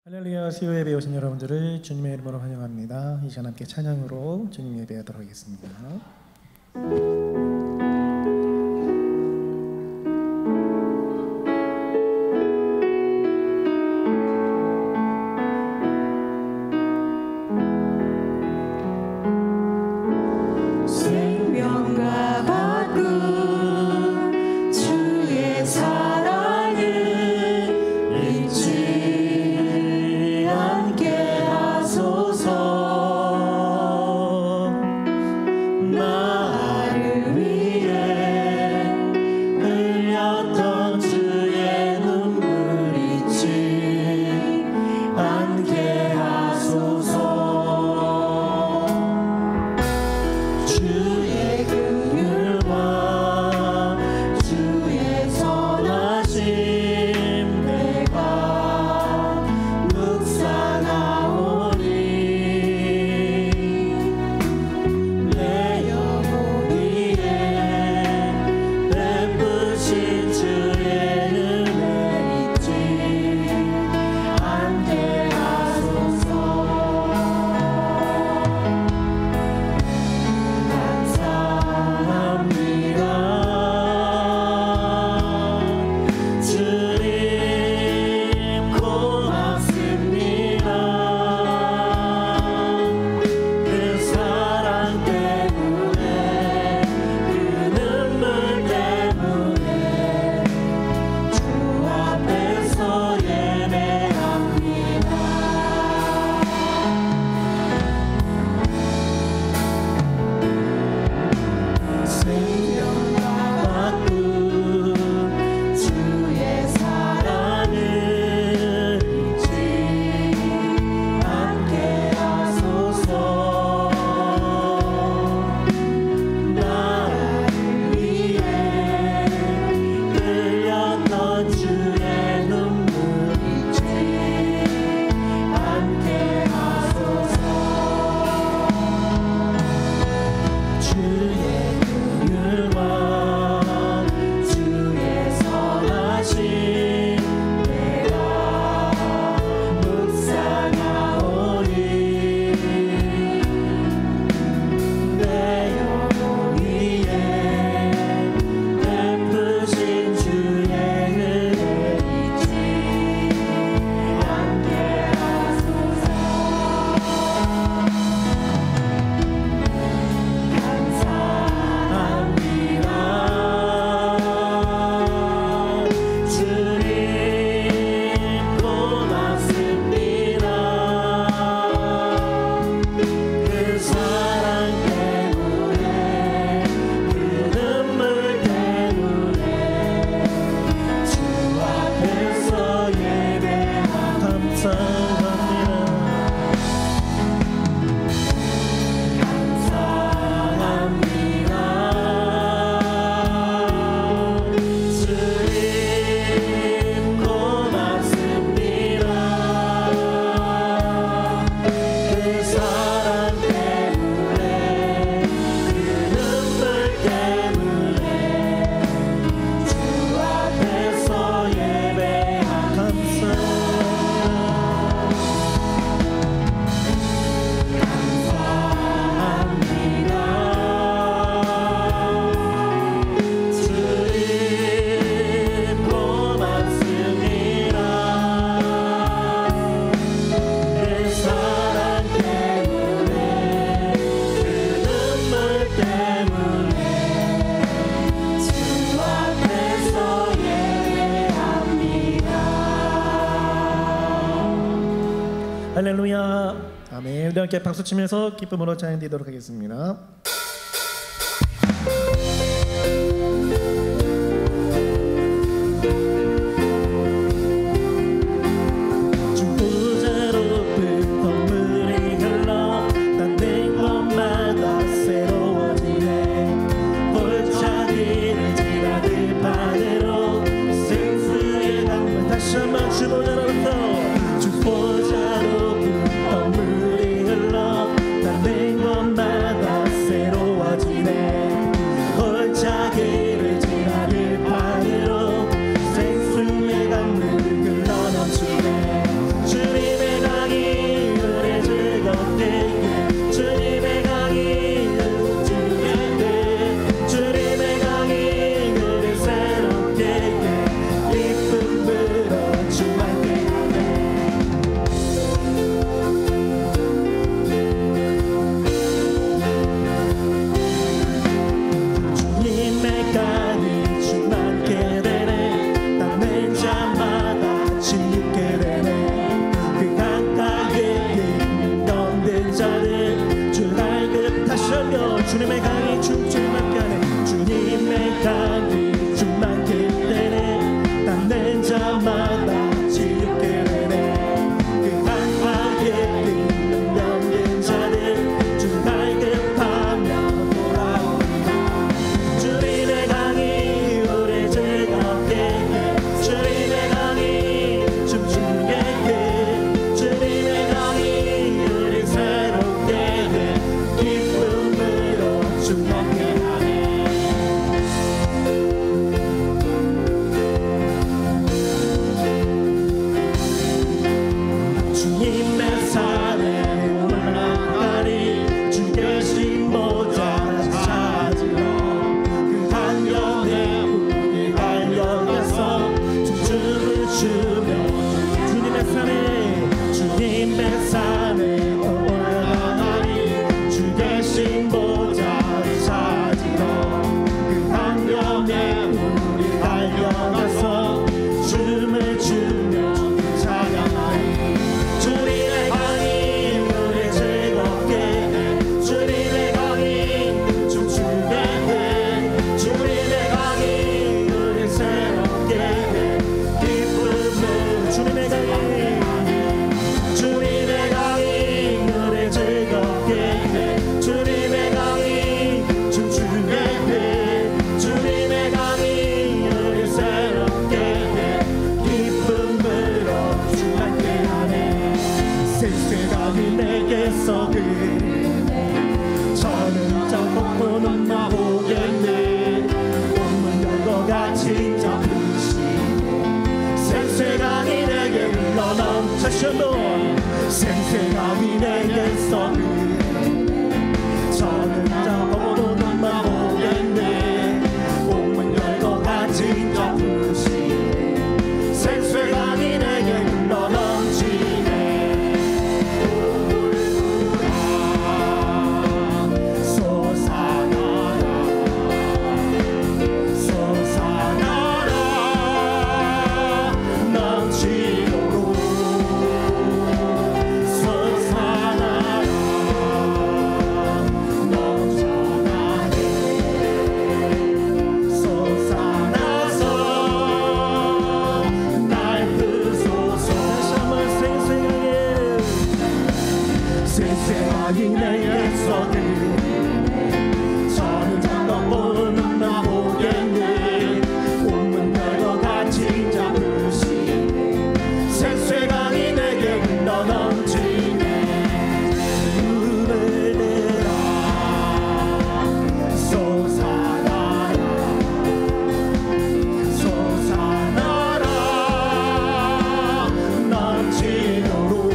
할렐루야. 수요 예배 오신 여러분들을 주님의 이름으로 환영합니다. 이 시간 함께 찬양으로 주님 예배하도록 하겠습니다. 할렐루야. 아멘. 우리 함께 박수 치면서 기쁨으로 찬양드리도록 하겠습니다. 주보자로부터 물이 흘러 닿는 곳마다 새로 예서 그네 저는 장복고는 나오겠네 온문 열고 같이 잡으시네 생생하니 내게 흘러넘쳐 생생하니 내게서 그네 저는 장복고는 나오겠네 온문 열고 같이 잡으시네 생생하니 내게 흘러넘치네 생생하니 내게서 그네 저는 장갑보는 나오겠네 온문 열고 같이 잡으시네 생생하니 내게 흘러넘치네 눈을 내라 솟아나라 솟아나라 넘치도록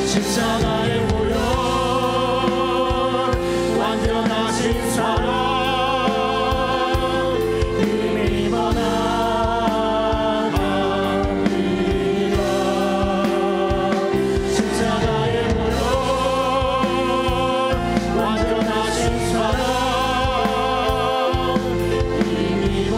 십자가의 보혈 완전하신 사랑 힘입어 나갑니다. 십자가의 보혈 완전하신 사랑 힘입어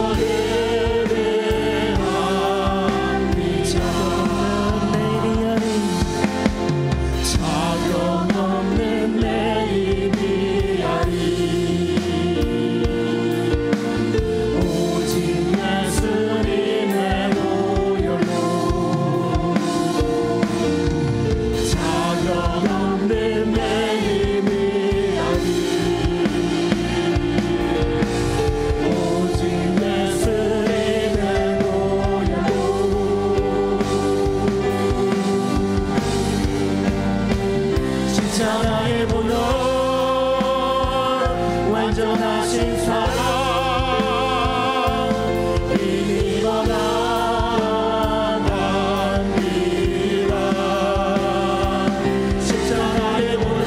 십자가의 보혈 완전하신 사랑 힘입어 나갑니다. 십자가의 보혈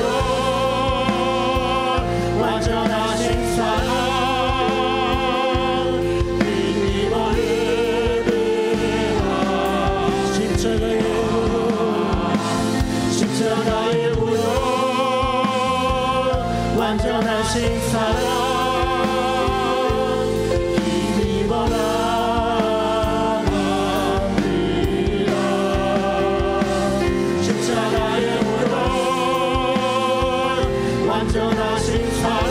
완전하신 사랑 힘입어 십자가의 보혈 완전하신 사랑 힘입어 나갑니다. 십자가의 보혈 완전하신 사랑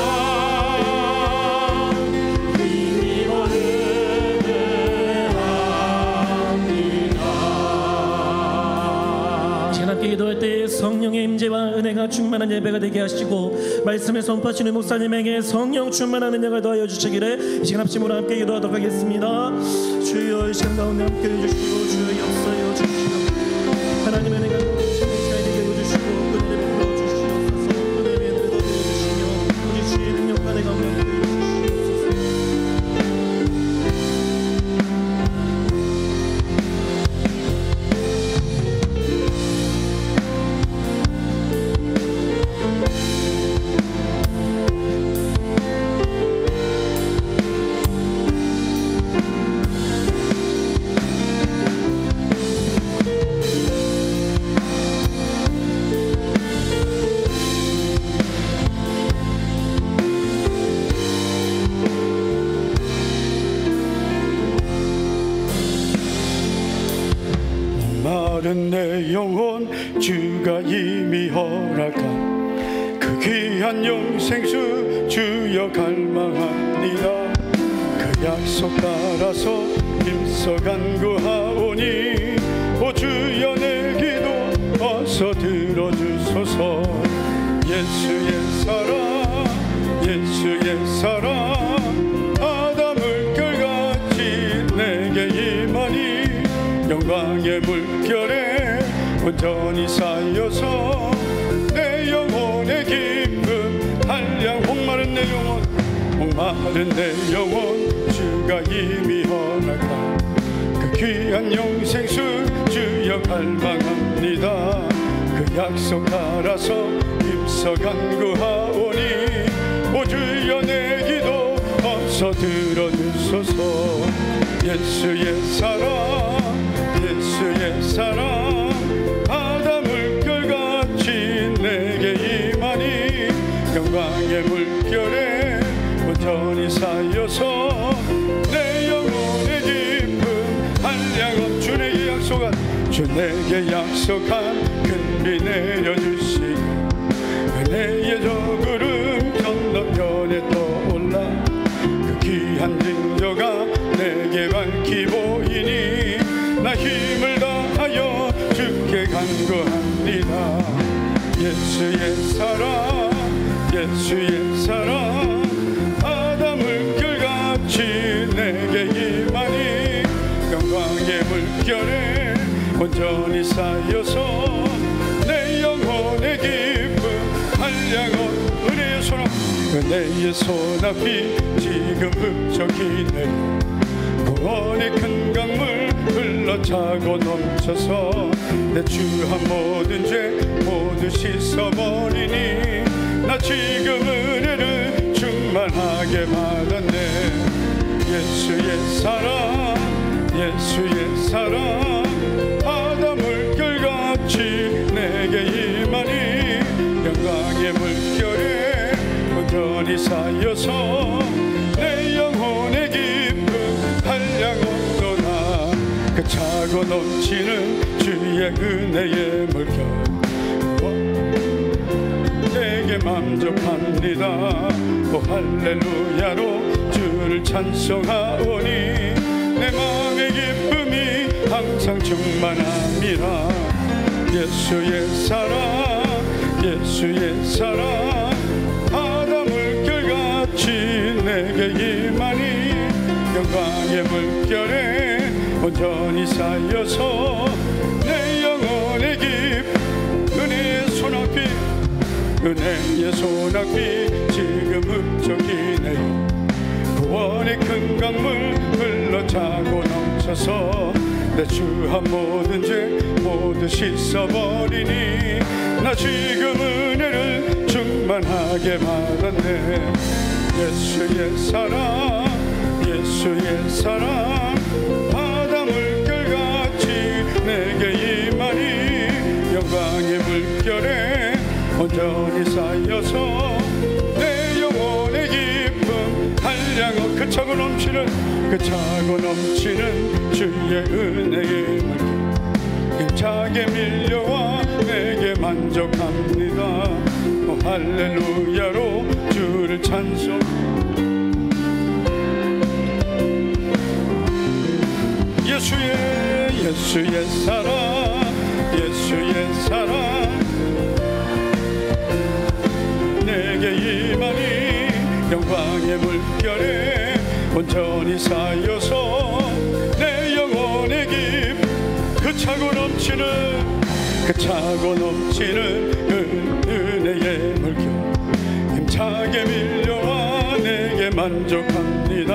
힘입어 예배합니다. 시간 함께 기도할 때 성령의 임재와 은혜가 충만한 예배가 되게 하시고 말씀을 선포하시는 목사님에게 성령 충만한 은혜가 더하여 주시기를 이 시간 합심으로 함께 기도하도록 하겠습니다. 주여 이 시간 가운데 함께 해주시고 주여 역사여 주시옵소서. 하나님의 은혜가 넘치는 시간이 되게 해주시고 은혜를 베풀어 주시옵소서. 은혜의 은혜를 더해 주시며 우리 주의 능력과 내 가운데 함께 해주시옵소서. 마른 내 영혼 주가 이미 허락한 그 귀한 영생수 주여 갈망합니다. 그 약속 따라서 힘써 간구하오니 오 주여 내 기도 어서 들어주소서. 예수의 사랑 예수의 사랑 아담을 끌같이 내게 임하니 영광의 물결에 온전히 쌓여서 내 영혼의 기쁨 한량 목마른 내 영혼 목마른 내 영혼 주가 이미 허락한 그 귀한 영생수 주여 갈망합니다. 그 약속 따라서 힘써 간구하오니 오 주여 내 기도 어서 들어주소서. 예수의 사랑 예수의 사랑 아담을 끌같이 내게 임하니 영광의 물결에 온전히 쌓여서 내 영혼의 기쁨 한량없 주 내게 약속한 주 내게 약속한 큰비 내려주시고 은혜의 저 구름 건너편에 떠올라 그 귀한 징조가 내게 밝히 보이니 나 힘을 다하여 주께 간구합니다. 예수의 사랑 예수의 사랑 아담을 끌같이 내게 임하니 영광의 물결에 온전히 쌓여서 내 영혼의 기쁨 한량없 은혜의 소낙 은혜의 소낙이 지금 흡족히 내려 구원의 큰 강물 흘러 흘러차고 넘쳐서 내 주한 모든 죄 모두 씻어버리니 나 지금 은혜를 충만하게 받았네. 예수의 사랑 예수의 사랑 바다 물결같이 내게 임하니 영광의 물결에 온전히 쌓여서 내 영혼의 기쁨 한량없도다. 그 차고 넘치는 주의 은혜의 물결 내게 만족합니다. 오 할렐루야로 주를 찬송하오니 내 마음의 기쁨이 항상 충만합니다. 예수의 사랑 예수의 사랑 바다 물결같이 내게 임하니 영광의 물결에 온전히 쌓여서 내 영혼의 기쁨 은혜의 소낙비 은혜의 소낙비 지금 흡족이네요. 구원의 큰 강물 흘러차고 넘쳐서 내 주한 모든 죄 모두 씻어버리니 나 지금 은혜를 충만하게 받았네. 예수의 사랑 예수의 사랑 바다 물결같이 내게 임하니 영광의 물결에 온전히 쌓여서 내 영혼의 기쁨 한량없 그 차고 넘치는 주의 은혜의 물결 힘차게 밀려와 내게 만족합니다. 오 할렐루야로 주를 찬송 예수의 사랑 예수의 사랑 내게 임하니 영광의 물결에 온전히 쌓여서 내 영혼의 기쁨 그 차고 넘치는 은혜의 물결 힘차게 밀려와 내게 만족합니다.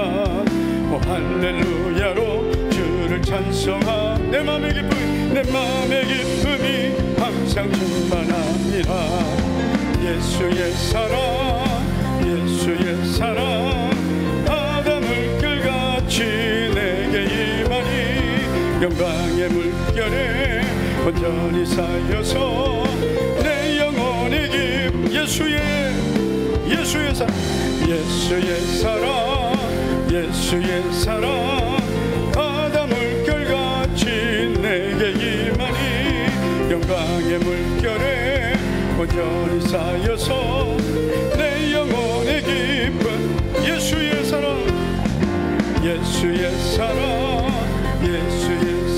오 할렐루야로 주를 찬송하 내 맘의 기쁨이 항상 충만합니다. 예수의 사랑 바다 물결같이 내게 임하니 영광의 물결에 온전히 쌓여서 내 영혼의 기쁨 예수의 사랑 바다 물결같이 내게 임하니 영광의 물결에 온전히 쌓여서 내 영혼의 기쁨 예수의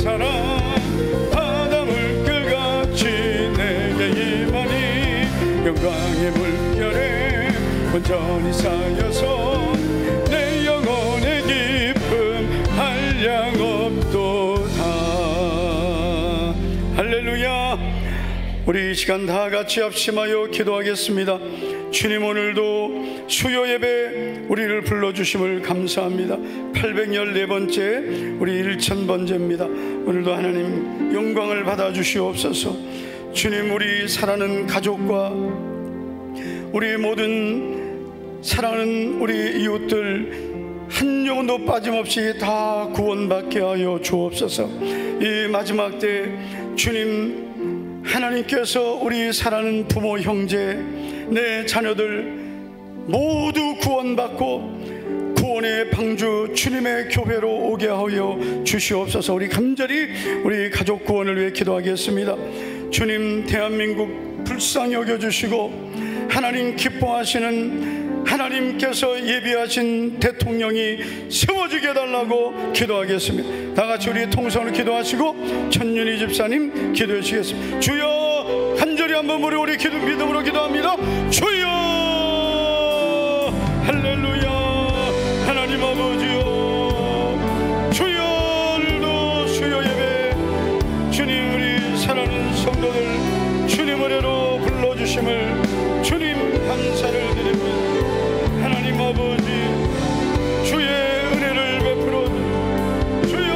사랑 바다 물결같이 내게 임하니 영광의 물결에 온전히 쌓여서 내 영혼의 기쁨 한량없도다. 할렐루야. 우리 이 시간 다 같이 합심하여 기도하겠습니다. 주님 오늘도 수요 예배 우리를 불러주심을 감사합니다. 814번째 우리 1000번째입니다. 오늘도 하나님 영광을 받아주시옵소서. 주님 우리 사랑하는 가족과 우리 모든 사랑하는 우리 이웃들 한 영혼도 빠짐없이 다 구원받게 하여 주옵소서. 이 마지막 때 주님 하나님께서 우리 사랑하는 부모 형제 내 자녀들 모두 구원받고 구원의 방주 주님의 교회로 오게 하여 주시옵소서. 우리 간절히 우리 가족 구원을 위해 기도하겠습니다. 주님 대한민국 불쌍히 여겨주시고 하나님 기뻐하시는 하나님께서 예비하신 대통령이 세워지게 해달라고 기도하겠습니다. 다같이 우리 통성으로 기도하시고 천윤희 집사님 기도해 주시겠습니다. 주여 간절히 한번 우리 믿음으로 기도합니다. 주여 할렐루야. 하나님 아버지여 주여 오늘도 수요 예배 주님 우리 사랑하는 성도들 주님 은혜로 불러주심을 주님 감사를 드립니다. 하나님 아버지 주의 은혜를 베풀어 주여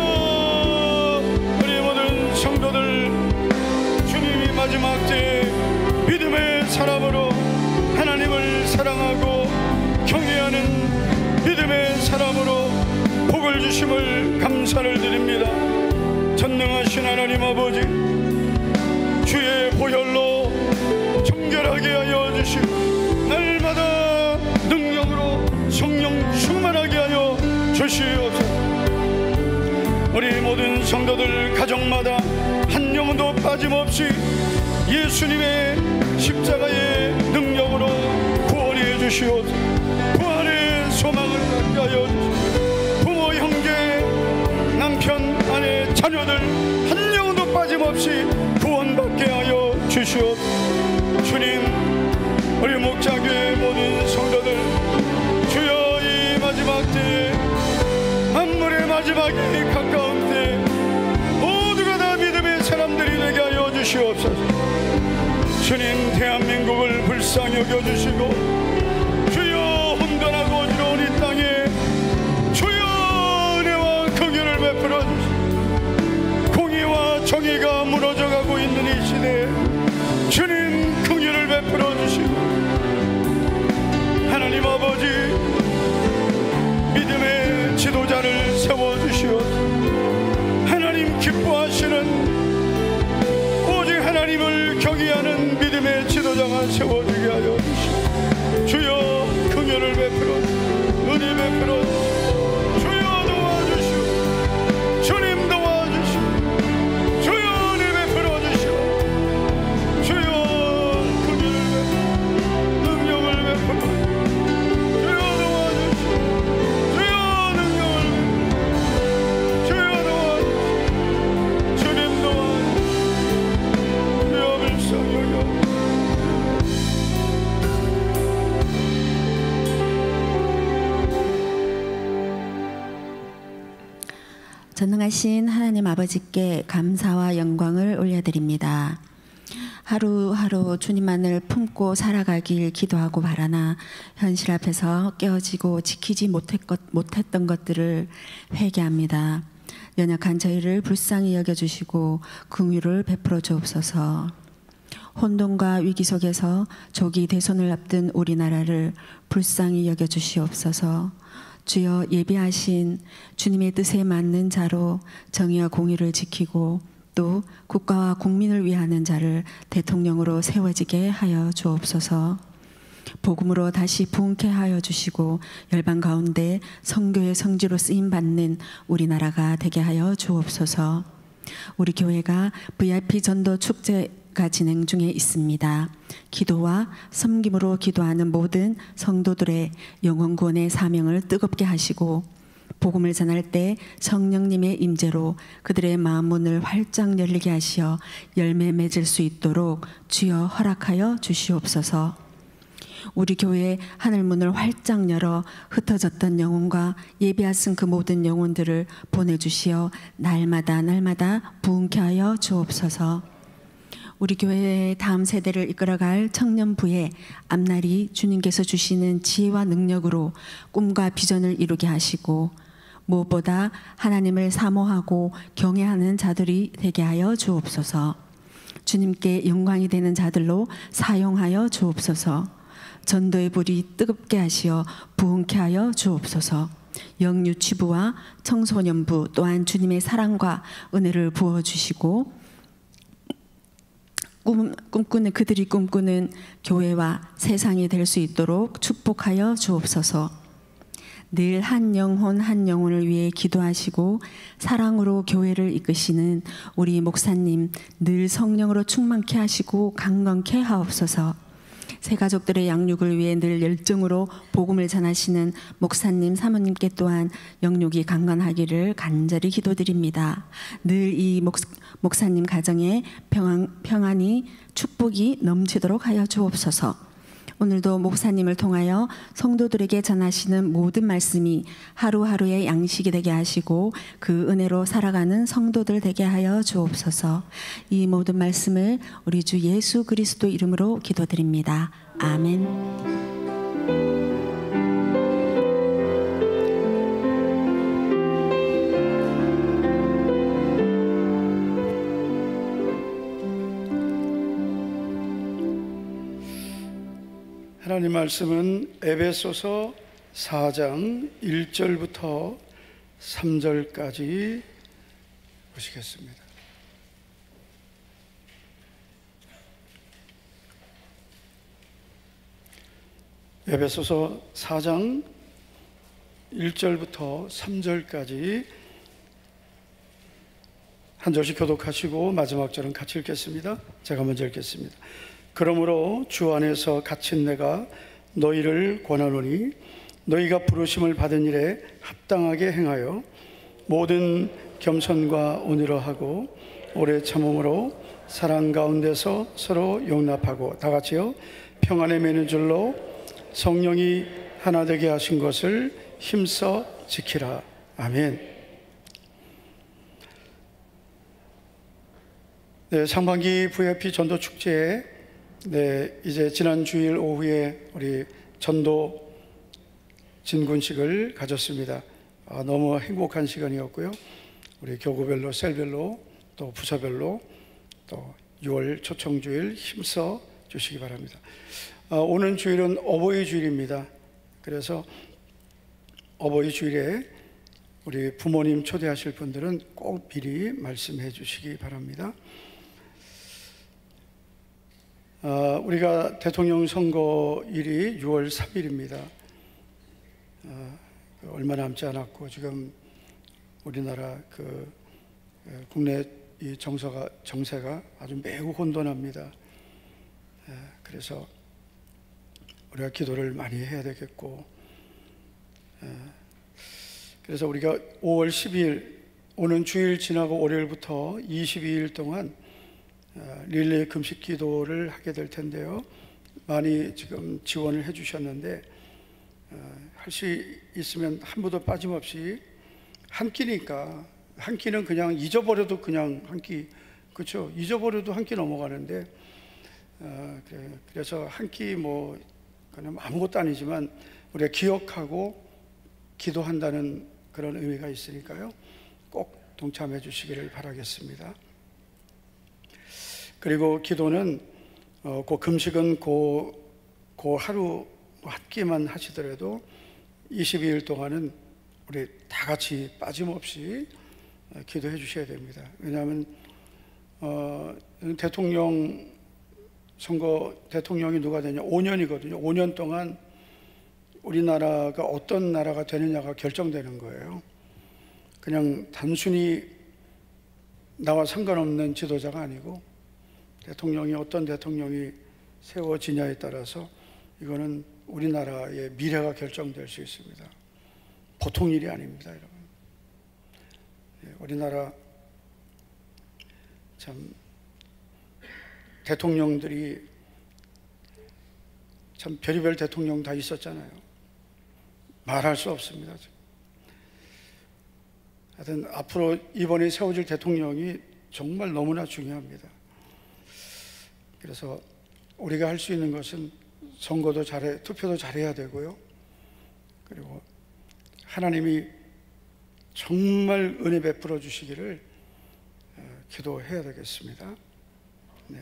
사람으로 하나님을 사랑하고 경외하는 믿음의 사람으로 복을 주심을 감사를 드립니다. 전능하신 하나님 아버지, 주의 보혈로 정결하게 하여 주시고 날마다 능력으로 성령 충만하게 하여 주시옵소서. 우리 모든 성도들 가정마다 한 영혼도 빠짐없이 예수님의 십자가의 능력으로 구원해 주시옵소서. 부활의 소망을 갖게 하여 주시옵소서. 부모, 형제, 남편, 아내, 자녀들 한 영혼도 빠짐없이 구원받게 하여 주시옵소서. 주님, 우리 목자교회 모든 성도들, 주여 이 마지막 때에, 만물의 마지막이 가까운 때 모두가 다 믿음의 사람들이 되게 하여 주시옵소서. 주님, 대한민국을 불쌍히 여겨주시고 주여 혼돈하고 어지러운 이 땅에 주여 은혜와 긍휼을 베풀어 주시고 공의와 정의가 무너져가고 있는 이 시대에 주님 긍휼을 베풀어 주시고 하나님 아버지 믿음의 지도자를 세워주시옵소서. 하나님 기뻐하시는 오직 하나님을 경외하는 믿음의 지도자가 세워지게 하여 주시옵소서. 주여 긍휼을 베풀어 은혜 베풀어 주여 도와주시오. 주님 도와주시오. 주여 은혜 베풀어 주시오. 주여 긍휼을 베풀어 능력을 베풀어 전능하신 하나님 아버지께 감사와 영광을 올려드립니다. 하루하루 주님만을 품고 살아가길 기도하고 바라나 현실 앞에서 깨어지고 지키지 못했던 것들을 회개합니다. 연약한 저희를 불쌍히 여겨주시고 긍휼을 베풀어 주옵소서. 혼돈과 위기 속에서 조기 대선을 앞둔 우리나라를 불쌍히 여겨주시옵소서. 주여 예비하신 주님의 뜻에 맞는 자로 정의와 공의를 지키고 또 국가와 국민을 위하는 자를 대통령으로 세워지게 하여 주옵소서. 복음으로 다시 부흥케 하여 주시고 열방 가운데 선교의 성지로 쓰임받는 우리나라가 되게 하여 주옵소서. 우리 교회가 VIP 전도 축제가 진행 중에 있습니다. 기도와 섬김으로 기도하는 모든 성도들의 영혼 구원의 사명을 뜨겁게 하시고 복음을 전할 때 성령님의 임재로 그들의 마음 문을 활짝 열리게 하시어 열매 맺을 수 있도록 주여 허락하여 주시옵소서. 우리 교회의 하늘문을 활짝 열어 흩어졌던 영혼과 예비하신 그 모든 영혼들을 보내주시어 날마다 부흥케 하여 주옵소서. 우리 교회의 다음 세대를 이끌어갈 청년부의 앞날이 주님께서 주시는 지혜와 능력으로 꿈과 비전을 이루게 하시고 무엇보다 하나님을 사모하고 경외하는 자들이 되게 하여 주옵소서. 주님께 영광이 되는 자들로 사용하여 주옵소서. 전도의 불이 뜨겁게 하시어 부흥케 하여 주옵소서. 영유치부와 청소년부 또한 주님의 사랑과 은혜를 부어주시고 그들이 꿈꾸는 교회와 세상이 될 수 있도록 축복하여 주옵소서. 늘 한 영혼을 위해 기도하시고 사랑으로 교회를 이끄시는 우리 목사님 늘 성령으로 충만케 하시고 강건케 하옵소서. 새 가족들의 양육을 위해 늘 열정으로 복음을 전하시는 목사님 사모님께 또한 영육이 강건하기를 간절히 기도드립니다. 늘 이 목사님 가정에 평안이 축복이 넘치도록 하여 주옵소서. 오늘도 목사님을 통하여 성도들에게 전하시는 모든 말씀이 하루하루의 양식이 되게 하시고 그 은혜로 살아가는 성도들 되게 하여 주옵소서. 이 모든 말씀을 우리 주 예수 그리스도 이름으로 기도드립니다. 아멘. 하나님 말씀은 에베소서 4장 1절부터 3절까지 보시겠습니다. 에베소서 4장 1절부터 3절까지 한 절씩 교독하시고 마지막 절은 같이 읽겠습니다. 제가 먼저 읽겠습니다. 그러므로 주 안에서 갇힌 내가 너희를 권하노니 너희가 부르심을 받은 일에 합당하게 행하여 모든 겸손과 온유로 하고 오래 참음으로 사랑 가운데서 서로 용납하고, 다 같이요, 평안에 매는 줄로 성령이 하나 되게 하신 것을 힘써 지키라. 아멘. 네, 상반기 VIP 전도 축제에 이제 지난 주일 오후에 우리 전도 진군식을 가졌습니다. 너무 행복한 시간이었고요. 우리 교구별로, 셀별로, 또 부서별로 또 6월 초청주일 힘써 주시기 바랍니다. 오는 주일은 어버이 주일입니다. 그래서 어버이 주일에 우리 부모님 초대하실 분들은 꼭 미리 말씀해 주시기 바랍니다. 우리가 대통령 선거일이 6월 3일입니다. 얼마 남지 않았고 지금 우리나라 국내 이 정세가 아주 매우 혼돈합니다. 그래서 우리가 기도를 많이 해야 되겠고, 그래서 우리가 5월 12일 오는 주일 지나고 월요일부터 22일 동안 릴레이 금식 기도를 하게 될 텐데요. 많이 지금 지원을 해 주셨는데 할 수 있으면 한 분도 빠짐없이 한 끼니까, 한 끼는 그냥 잊어버려도 그냥 한 끼, 그렇죠? 잊어버려도 한 끼 넘어가는데 그래서 한 끼 뭐 그냥 아무것도 아니지만 우리가 기억하고 기도한다는 그런 의미가 있으니까요. 꼭 동참해 주시기를 바라겠습니다. 그리고 기도는 그 금식은 그 하루 한 끼만 하시더라도 22일 동안은 우리 다 같이 빠짐없이 기도해 주셔야 됩니다. 왜냐하면 대통령 선거, 대통령이 누가 되냐, 5년이거든요. 5년 동안 우리나라가 어떤 나라가 되느냐가 결정되는 거예요. 그냥 단순히 나와 상관없는 지도자가 아니고 대통령이 어떤 대통령이 세워지냐에 따라서 이거는 우리나라의 미래가 결정될 수 있습니다. 보통 일이 아닙니다, 여러분. 우리나라 참 대통령들이 참 별의별 대통령 다 있었잖아요. 말할 수 없습니다. 하여튼 앞으로 이번에 세워질 대통령이 정말 너무나 중요합니다. 그래서 우리가 할 수 있는 것은 선거도 잘해, 투표도 잘해야 되고요. 그리고 하나님이 정말 은혜 베풀어 주시기를 기도해야 되겠습니다. 네.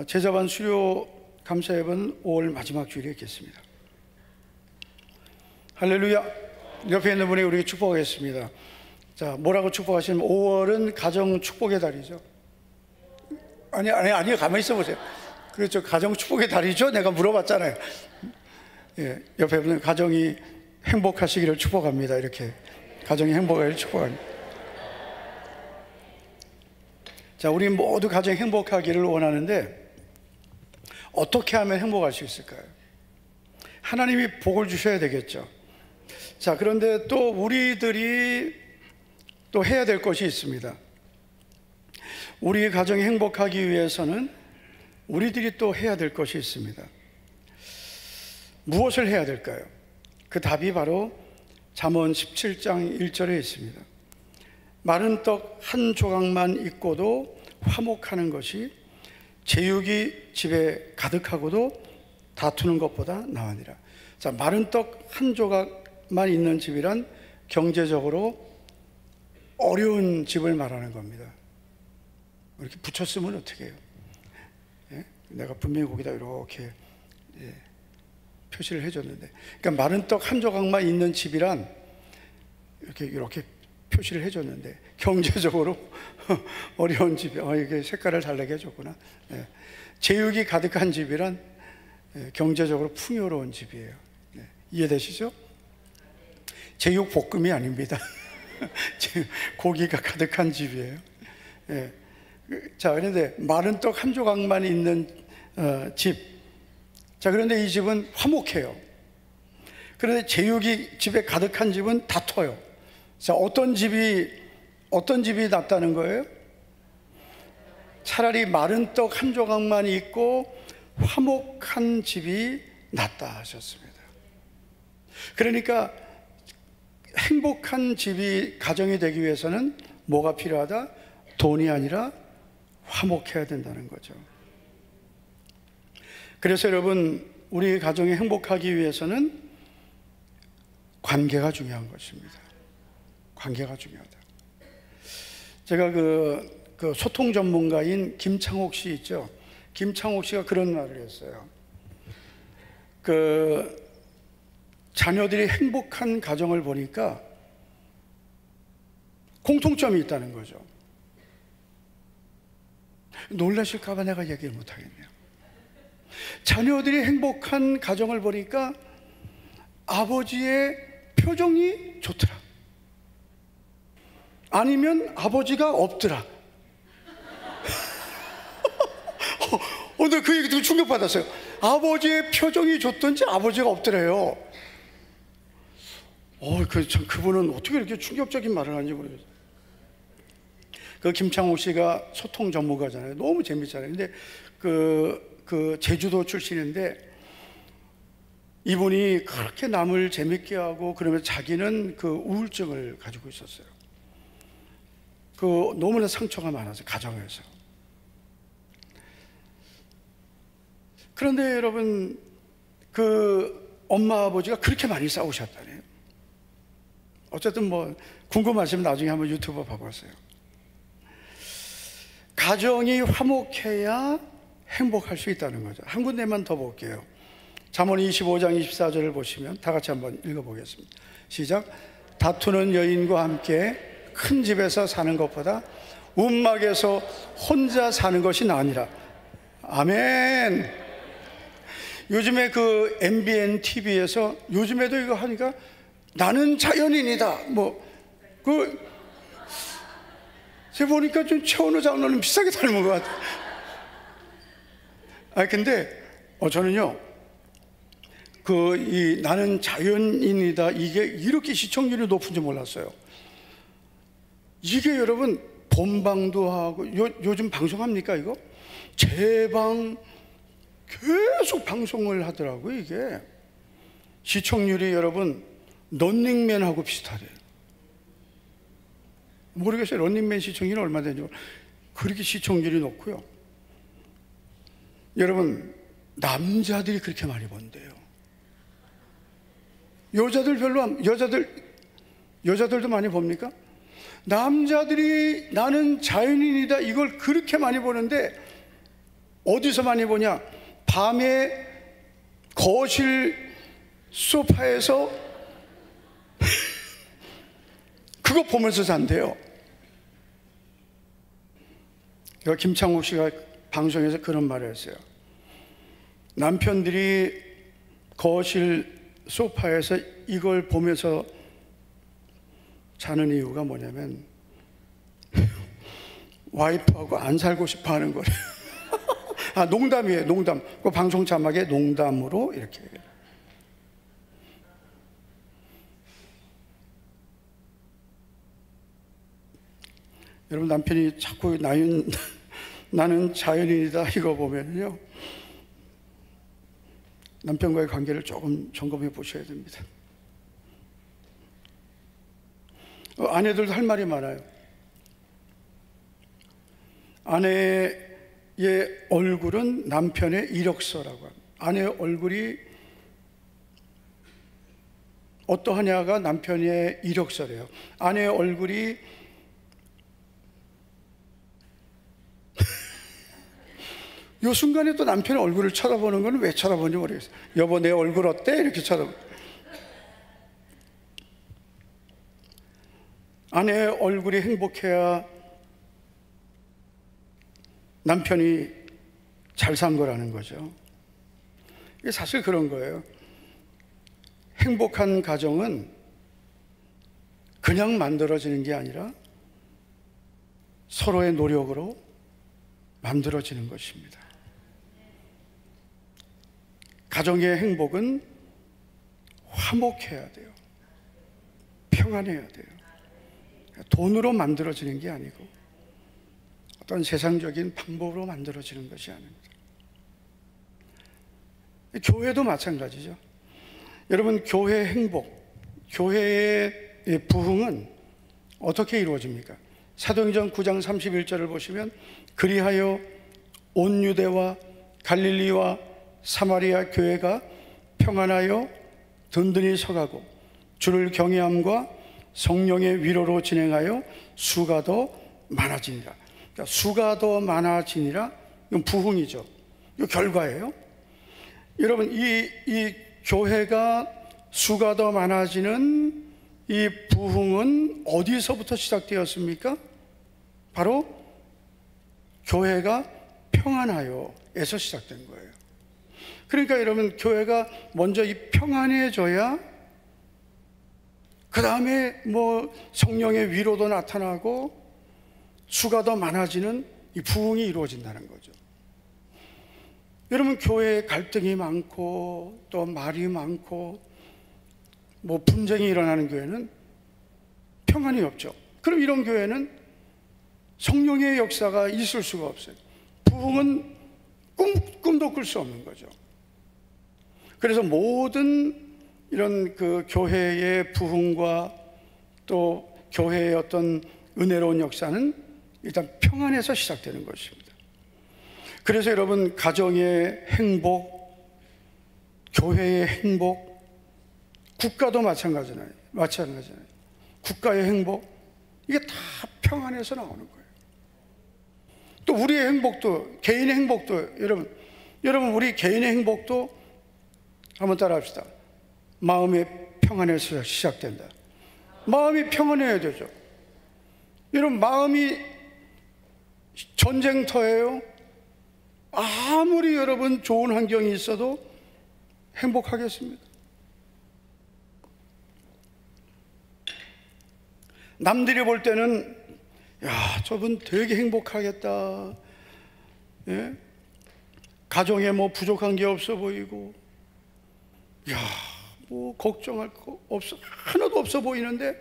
제자반 수료 감사예배는 5월 마지막 주일에 있겠습니다. 할렐루야. 옆에 있는 분이 우리에게 축복하겠습니다. 자, 뭐라고 축복하시면 5월은 가정 축복의 달이죠. 아니, 가만히 있어 보세요. 그렇죠. 가정 축복의 달이죠. 내가 물어봤잖아요. 예, 옆에 분은 가정이 행복하시기를 축복합니다. 이렇게 가정이 행복하기를 축복합니다. 자, 우리 모두 가정이 행복하기를 원하는데 어떻게 하면 행복할 수 있을까요? 하나님이 복을 주셔야 되겠죠. 자, 그런데 또 우리들이 또 해야 될 것이 있습니다. 우리 가정이 행복하기 위해서는 우리들이 또 해야 될 것이 있습니다. 무엇을 해야 될까요? 그 답이 바로 잠언 17장 1절에 있습니다. 마른 떡 한 조각만 있고도 화목하는 것이 제육이 집에 가득하고도 다투는 것보다 나으니라. 자, 마른 떡 한 조각만 있는 집이란 경제적으로 어려운 집을 말하는 겁니다. 이렇게 붙였으면 어떻게 해요? 예? 내가 분명히 거기다 이렇게 표시를 해줬는데, 그러니까 마른 떡 한 조각만 있는 집이란 이렇게 표시를 해줬는데, 경제적으로 어려운 집이, 이게 색깔을 다르게 해줬구나. 제육이 가득한 집이란 경제적으로 풍요로운 집이에요. 이해되시죠? 제육 볶음이 아닙니다. 고기가 가득한 집이에요. 자, 그런데 마른 떡 한 조각만 있는 집. 자, 그런데 이 집은 화목해요. 그런데 제육이 집에 가득한 집은 다퉈요. 자, 어떤 집이 낫다는 거예요? 차라리 마른 떡 한 조각만 있고 화목한 집이 낫다 하셨습니다. 그러니까 행복한 집이 가정이 되기 위해서는 뭐가 필요하다? 돈이 아니라 화목해야 된다는 거죠. 그래서 여러분, 우리 가정이 행복하기 위해서는 관계가 중요한 것입니다. 관계가 중요하다. 제가 그 소통 전문가인 김창옥 씨 있죠? 김창옥 씨가 그런 말을 했어요. 자녀들이 행복한 가정을 보니까 공통점이 있다는 거죠. 놀라실까봐 내가 얘기를 못하겠네요. 자녀들이 행복한 가정을 보니까 아버지의 표정이 좋더라. 아니면 아버지가 없더라. 오늘 그 얘기 듣고 충격받았어요. 아버지의 표정이 좋던지 아버지가 없더래요. 그분은 어떻게 이렇게 충격적인 말을 하는지 모르겠어요. 김창호 씨가 소통 전문가잖아요. 너무 재밌잖아요. 근데 제주도 출신인데, 이분이 그렇게 남을 재밌게 하고 그러면 자기는 우울증을 가지고 있었어요. 너무나 상처가 많아서 가정에서. 그런데 여러분, 엄마 아버지가 그렇게 많이 싸우셨다네요. 어쨌든 궁금하시면 나중에 한번 유튜브 봐보세요. 가정이 화목해야 행복할 수 있다는 거죠. 한 군데만 더 볼게요. 잠언 25장 24절을 보시면 다 같이 한번 읽어보겠습니다. 시작. 다투는 여인과 함께 큰 집에서 사는 것보다 움막에서 혼자 사는 것이 나으니라. 아멘. 요즘에 MBN TV에서 요즘에도 이거 하니까 나는 자연인이다. 제가 보니까 좀 최원호 장로님 비슷하게 닮은 것 같아요. 근데 저는요, 이 나는 자연인이다, 이게 이렇게 시청률이 높은지 몰랐어요. 이게 여러분 본방도 하고 요즘 방송합니까 이거? 제방 계속 방송을 하더라고요. 이게 시청률이 여러분 런닝맨하고 비슷하대요. 모르겠어요. 런닝맨 시청률이 얼마 되는지. 그렇게 시청률이 높고요. 여러분, 남자들이 그렇게 많이 본대요. 여자들 여자들도 많이 봅니까? 남자들이 나는 자연인이다 이걸 그렇게 많이 보는데, 어디서 많이 보냐? 밤에 거실 소파에서 그거 보면서 잔대요. 김창욱 씨가 방송에서 그런 말을 했어요. 남편들이 거실 소파에서 이걸 보면서 자는 이유가 뭐냐면 와이프하고 안 살고 싶어 하는 거래요. 농담이에요. 농담. 그 방송 자막에 농담으로 이렇게. 여러분, 남편이 자꾸 나는 자연인이다 이거 보면요, 남편과의 관계를 조금 점검해 보셔야 됩니다. 아내들도 할 말이 많아요. 아내의 얼굴은 남편의 이력서라고 합니다. 아내의 얼굴이 어떠하냐가 남편의 이력서래요. 아내의 얼굴이 요 순간에 또 남편의 얼굴을 쳐다보는 건 왜 쳐다보는지 모르겠어요. 여보, 내 얼굴 어때? 이렇게 쳐다보고. 아내의 얼굴이 행복해야 남편이 잘 산 거라는 거죠. 이게 사실 그런 거예요. 행복한 가정은 그냥 만들어지는 게 아니라 서로의 노력으로 만들어지는 것입니다. 가정의 행복은 화목해야 돼요. 평안해야 돼요. 돈으로 만들어지는 게 아니고 어떤 세상적인 방법으로 만들어지는 것이 아닙니다. 교회도 마찬가지죠. 여러분, 교회 행복, 교회의 부흥은 어떻게 이루어집니까? 사도행전 9장 31절을 보시면 그리하여 온 유대와 갈릴리와 사마리아 교회가 평안하여 든든히 서가고 주를 경외함과 성령의 위로로 진행하여 수가 더 많아지니라. 그러니까 수가 더 많아지니라. 이건 부흥이죠. 이 결과예요. 여러분, 이 교회가 수가 더 많아지는 이 부흥은 어디서부터 시작되었습니까? 바로 교회가 평안하여에서 시작된 거예요. 그러니까 여러분, 교회가 먼저 이 평안해져야 그 다음에 뭐 성령의 위로도 나타나고 수가 더 많아지는 이 부흥이 이루어진다는 거죠. 여러분, 교회에 갈등이 많고 또 말이 많고 뭐 분쟁이 일어나는 교회는 평안이 없죠. 그럼 이런 교회는 성령의 역사가 있을 수가 없어요. 부흥은 꿈도 꿀 수 없는 거죠. 그래서 모든 이런 그 교회의 부흥과 또 교회의 어떤 은혜로운 역사는 일단 평안에서 시작되는 것입니다. 그래서 여러분, 가정의 행복, 교회의 행복, 국가도 마찬가지잖아요. 국가의 행복, 이게 다 평안에서 나오는 거예요. 또 우리의 행복도, 개인의 행복도, 여러분 우리 개인의 행복도 한번 따라 합시다. 마음의 평안에서 시작된다. 마음이 평안해야 되죠. 여러분, 마음이 전쟁터예요. 아무리 여러분 좋은 환경이 있어도 행복하겠습니다. 남들이 볼 때는 야, 저분 되게 행복하겠다. 예? 가정에 뭐 부족한 게 없어 보이고, 야, 뭐 걱정할 거 없어, 하나도 없어 보이는데,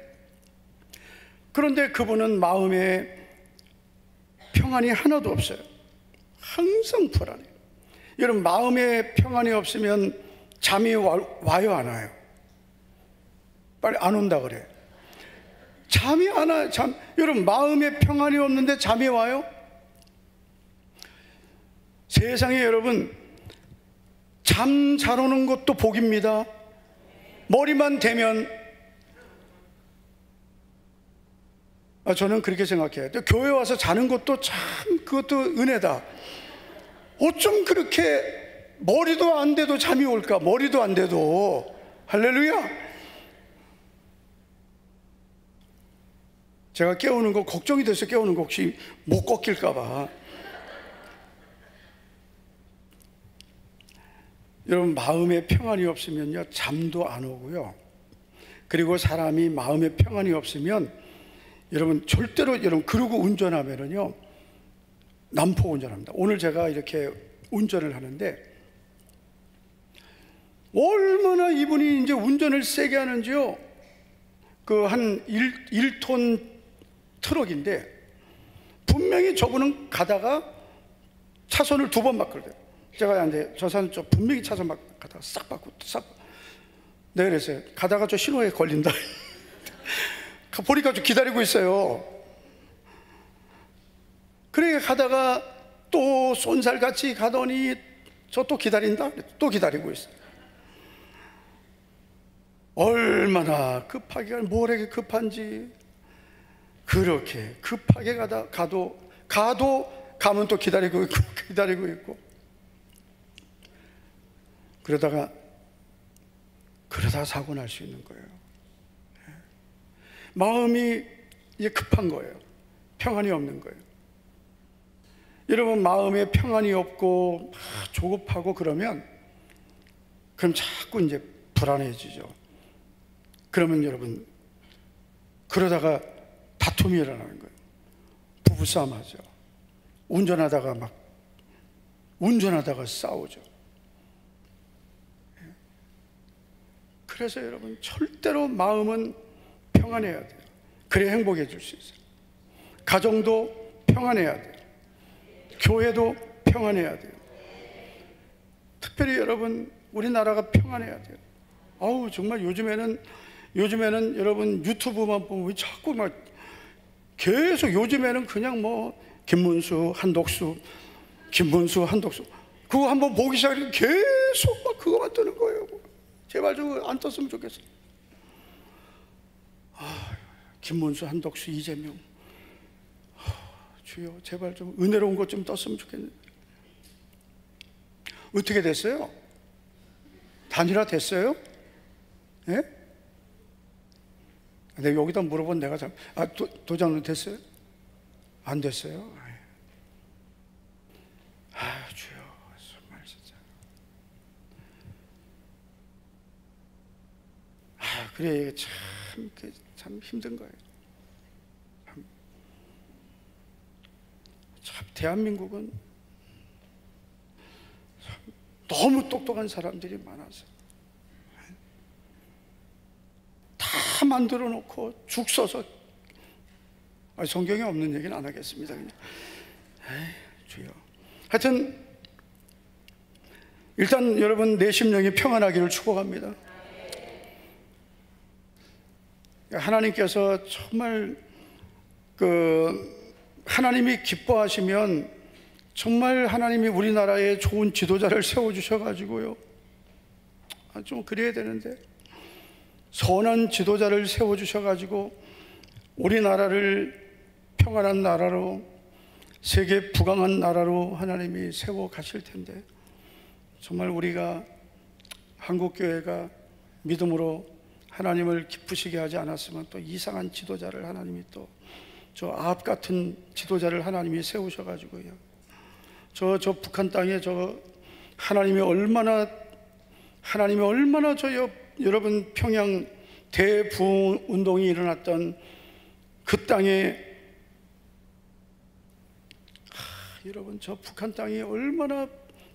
그런데 그분은 마음에 평안이 하나도 없어요. 항상 불안해요. 여러분, 마음에 평안이 없으면 잠이 와요, 안 와요? 빨리 안 온다 그래. 잠이 안 와요. 여러분, 마음에 평안이 없는데 잠이 와요? 세상에 여러분, 잠 잘 오는 것도 복입니다. 머리만 대면, 저는 그렇게 생각해요. 또 교회 와서 자는 것도 참, 그것도 은혜다. 어쩜 그렇게 머리도 안 돼도 잠이 올까? 머리도 안 돼도. 할렐루야. 제가 깨우는 거 걱정이 돼서 깨우는 거 혹시 못 꺾일까 봐. 여러분, 마음에 평안이 없으면요, 잠도 안 오고요. 그리고 사람이 마음에 평안이 없으면 여러분, 절대로 여러분, 그러고 운전하면은요, 난폭 운전합니다. 오늘 제가 이렇게 운전을 하는데 얼마나 이분이 이제 운전을 세게 하는지요. 그 한 1톤 트럭인데 분명히 저분은 가다가 차선을 2번 바꾸거든요. 제가 근데 저 사람 저 분명히 차선 가다가 싹 바꾸고 싹. 내가 그랬어요. 가다가 저 신호에 걸린다. 보니까 좀 기다리고 있어요. 그래 가다가 또 쏜살같이 가더니 저 또 기다린다. 또 기다리고 있어요. 얼마나 급하게 뭐래게 급한지. 그렇게 급하게 가면 또 기다리고 있고 기다리고 있고. 그러다가 사고 날 수 있는 거예요. 마음이 이제 급한 거예요. 평안이 없는 거예요. 여러분, 마음에 평안이 없고 조급하고 그러면 자꾸 이제 불안해지죠. 그러면 여러분, 그러다가 다툼이 일어나는 거예요. 부부싸움 하죠. 운전하다가 싸우죠. 그래서 여러분, 절대로 마음은 평안해야 돼요. 그래야 행복해질 수 있어요. 가정도 평안해야 돼요. 교회도 평안해야 돼요. 특별히 여러분, 우리나라가 평안해야 돼요. 정말 요즘에는 여러분 유튜브만 보면 자꾸 계속 요즘에는 그냥 김문수, 한독수 그거 한번 보기 시작하면 계속 그거만 뜨는 거예요. 제발 좀 안 떴으면 좋겠어요. 김문수, 한독수, 이재명, 주여 제발 좀 은혜로운 것 좀 떴으면 좋겠는데. 어떻게 됐어요? 단일화 됐어요? 예? 내가 여기다 물어본 내가 도장은 됐어요? 안 됐어요? 주여 정말 진짜. 그래, 이게 참 힘든 거예요. 참 대한민국은 참 너무 똑똑한 사람들이 많아서 다 만들어 놓고 죽 써서, 성경에 없는 얘기는 안 하겠습니다. 그냥. 주여. 하여튼 일단 여러분, 내 심령이 평안하기를 축복합니다. 하나님께서 정말 하나님이 기뻐하시면 정말 하나님이 우리나라에 좋은 지도자를 세워주셔가지고요, 좀 그래야 되는데, 선한 지도자를 세워주셔가지고 우리나라를 평안한 나라로, 세계 부강한 나라로 하나님이 세워 가실 텐데, 정말 우리가 한국교회가 믿음으로 하나님을 기쁘시게 하지 않았으면 또 이상한 지도자를 하나님이 또 저 아합 같은 지도자를 하나님이 세우셔가지고요, 저 북한 땅에 하나님이 얼마나 여러분, 평양 대부흥 운동이 일어났던 그 땅에, 여러분, 저 북한 땅이 얼마나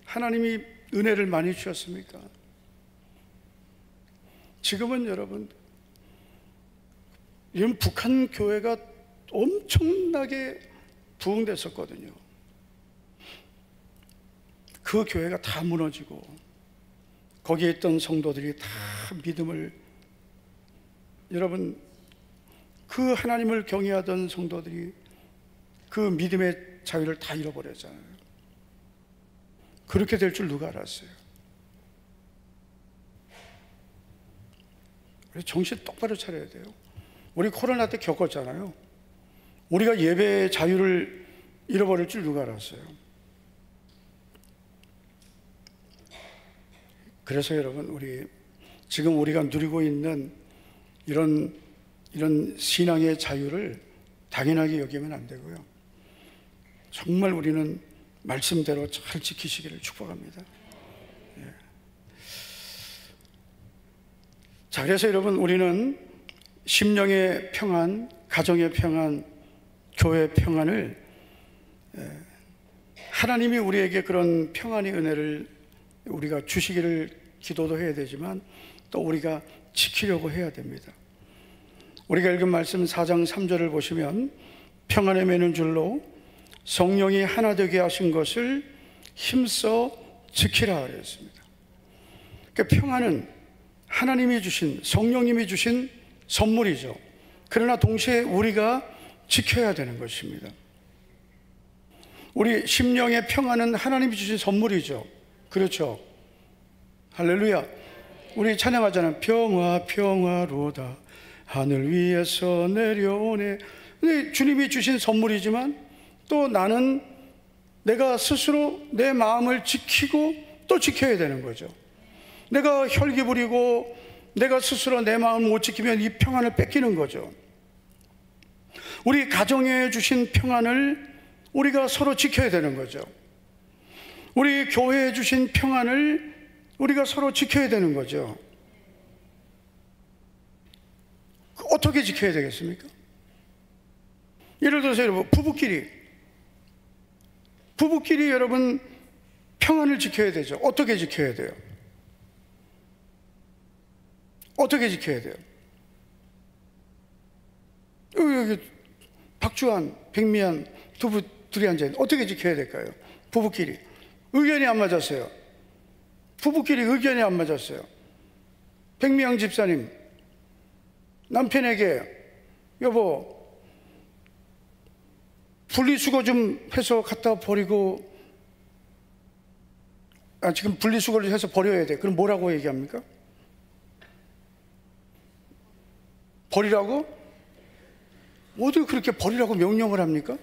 하나님이 은혜를 많이 주셨습니까? 지금은 여러분, 북한 교회가 엄청나게 부흥됐었거든요. 그 교회가 다 무너지고 거기에 있던 성도들이 다 믿음을, 여러분, 그 하나님을 경외하던 성도들이 그 믿음의 자유를 다 잃어버렸잖아요. 그렇게 될 줄 누가 알았어요? 우리 정신 똑바로 차려야 돼요. 우리 코로나 때 겪었잖아요. 우리가 예배의 자유를 잃어버릴 줄 누가 알았어요? 그래서 여러분, 지금 우리가 누리고 있는 이런 신앙의 자유를 당연하게 여기면 안 되고요, 정말 우리는 말씀대로 잘 지키시기를 축복합니다. 자, 그래서 여러분, 우리는 심령의 평안, 가정의 평안, 교회의 평안을, 하나님이 우리에게 그런 평안의 은혜를 우리가 주시기를 기도도 해야 되지만 또 우리가 지키려고 해야 됩니다. 우리가 읽은 말씀 4장 3절을 보시면, 평안에 매는 줄로 성령이 하나 되게 하신 것을 힘써 지키라 그랬습니다. 그러니까 평안은 하나님이 주신, 성령님이 주신 선물이죠. 그러나 동시에 우리가 지켜야 되는 것입니다. 우리 심령의 평안은 하나님이 주신 선물이죠. 그렇죠? 할렐루야. 우리 찬양하잖아요. 평화 평화로다 하늘 위에서 내려오네. 근데 주님이 주신 선물이지만 또 나는 내가 스스로 내 마음을 지키고 또 지켜야 되는 거죠. 내가 혈기 부리고 내가 스스로 내 마음을 못 지키면 이 평안을 뺏기는 거죠. 우리 가정에 주신 평안을 우리가 서로 지켜야 되는 거죠. 우리 교회에 주신 평안을 우리가 서로 지켜야 되는 거죠. 어떻게 지켜야 되겠습니까? 예를 들어서 여러분, 부부끼리 여러분 평안을 지켜야 되죠. 어떻게 지켜야 돼요? 어떻게 지켜야 돼요? 여기 박주환, 백미안 둘이 앉아있는데 어떻게 지켜야 될까요? 부부끼리 의견이 안 맞았어요. 부부끼리 의견이 안 맞았어요. 백미양 집사님, 남편에게 여보 분리수거 좀 해서 갖다 버리고, 지금 분리수거를 해서 버려야 돼. 그럼 뭐라고 얘기합니까? 버리라고? 어떻게 그렇게 버리라고 명령을 합니까?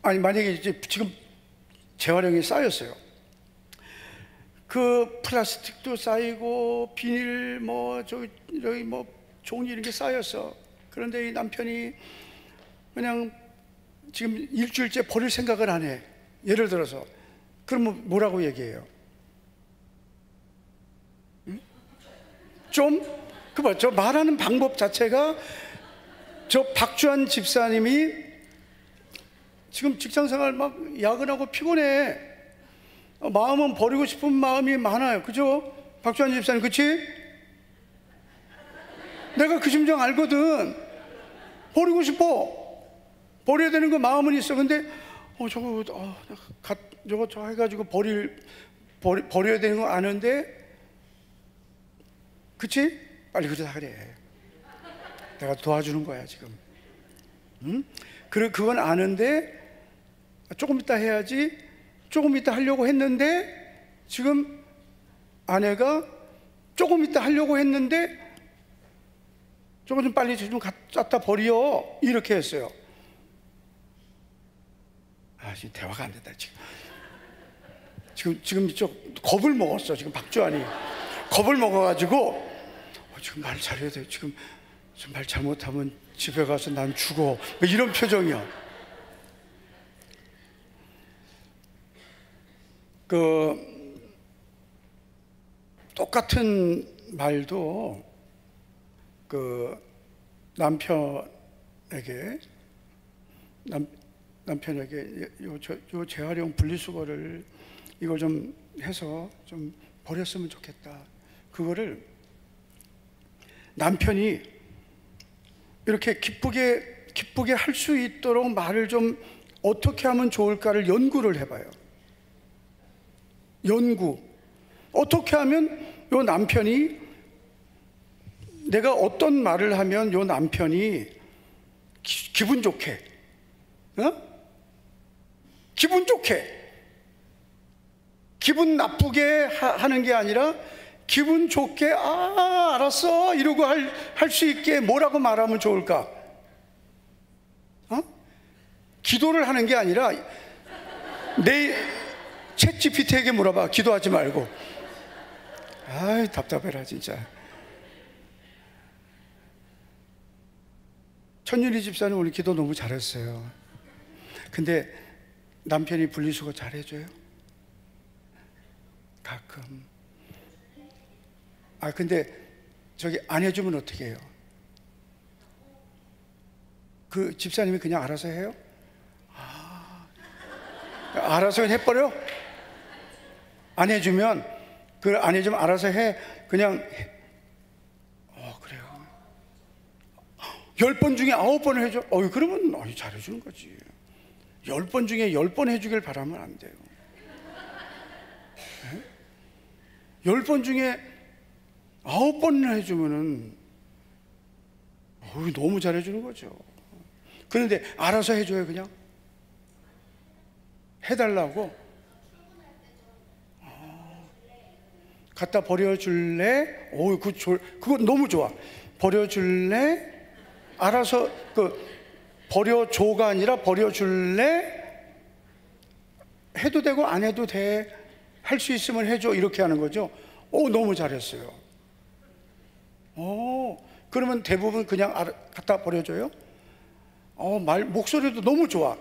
아니, 만약에 이제 지금 재활용이 쌓였어요. 그 플라스틱도 쌓이고 비닐 저기 종이 이런 게 쌓였어. 그런데 이 남편이 그냥 지금 일주일째 버릴 생각을 안 해. 예를 들어서. 그러면 뭐라고 얘기해요? 응? 저 말하는 방법 자체가, 저 박주환 집사님이 지금 직장생활 막 야근하고 피곤해. 마음은 버리고 싶은 마음이 많아요. 그죠? 박주환 집사님, 그치? 내가 그 심정 알거든. 버리고 싶어. 버려야 되는 거 마음은 있어. 근데 저거 해가지고 버려야 되는 거 아는데, 그치? 빨리 그러다 그래. 내가 도와주는 거야 지금. 응? 그건 아는데 조금 이따 해야지, 조금 이따 하려고 했는데, 지금 아내가 조금 이따 하려고 했는데 저거 좀 빨리 좀 갖다 버려, 이렇게 했어요. 지금 대화가 안 된다. 지금 겁을 먹었어. 지금 박주환이 겁을 먹어가지고 지금 말 잘해야 돼. 지금 말 잘못하면 집에 가서 난 죽어. 이런 표정이야. 똑같은 말도 남편에게 요 재활용 분리수거를 이걸 좀 해서 좀 버렸으면 좋겠다. 그거를 남편이 이렇게 기쁘게 할 수 있도록 말을 좀 어떻게 하면 좋을까를 연구를 해봐요. 어떻게 하면 요 남편이, 내가 어떤 말을 하면 요 남편이 기분 좋게, 기분 나쁘게 하는 게 아니라 기분 좋게, 알았어 이러고 할 수 있게 뭐라고 말하면 좋을까? 기도를 하는 게 아니라 내 챗 GPT에게 물어봐. 기도하지 말고. 답답해라 진짜. 천윤희 집사는 오늘 기도 너무 잘했어요. 근데 남편이 분리수거 잘해줘요? 가끔. 근데 저기 안 해주면 어떻게 해요? 그 집사님이 그냥 알아서 해요? 알아서 해버려? 안 해주면 알아서 해. 그냥 그래요. 10번 중에 9번을 해줘. 그러면 잘해주는 거지. 10번 중에 10번 해주길 바라면 안 돼요. 10번 중에 9번을 해주면은 너무 잘해주는 거죠. 그런데 알아서 해줘요. 그냥 해달라고. 갖다 버려줄래? 그거 너무 좋아. 버려줄래? 알아서 버려줘가 아니라 버려줄래? 해도 되고 안 해도 돼. 할 수 있으면 해줘. 이렇게 하는 거죠. 너무 잘했어요. 그러면 대부분 그냥 갖다 버려줘요? 목소리도 너무 좋아.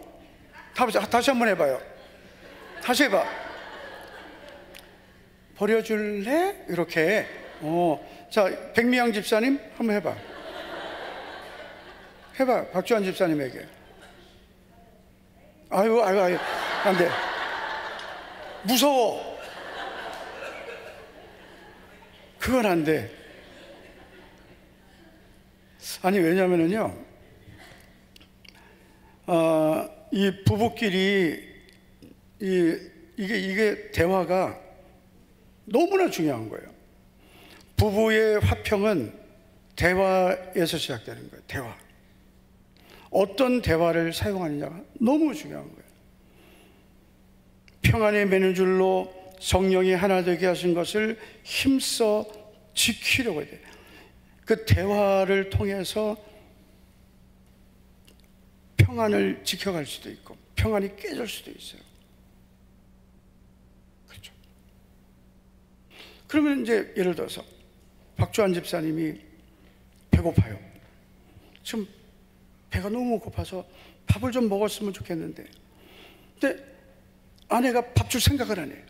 다시 한번 해봐요. 다시 해봐. 버려줄래? 이렇게. 자, 백미양 집사님 한번 해봐. 해봐. 박주환 집사님에게. 아유, 안 돼. 무서워. 그건 안 돼. 아니, 왜냐면은요, 이 부부끼리 이게 대화가 너무나 중요한 거예요. 부부의 화평은 대화에서 시작되는 거예요. 대화. 어떤 대화를 사용하느냐가 너무 중요한 거예요. 평안에 매는 줄로 성령이 하나 되게 하신 것을 힘써 지키려고 해야 돼요. 그 대화를 통해서 평안을 지켜갈 수도 있고 평안이 깨질 수도 있어요. 그렇죠? 그러면 이제 예를 들어서 박주환 집사님이 배고파요. 지금 배가 너무 고파서 밥을 좀 먹었으면 좋겠는데, 근데 아내가 밥 줄 생각을 안 해요.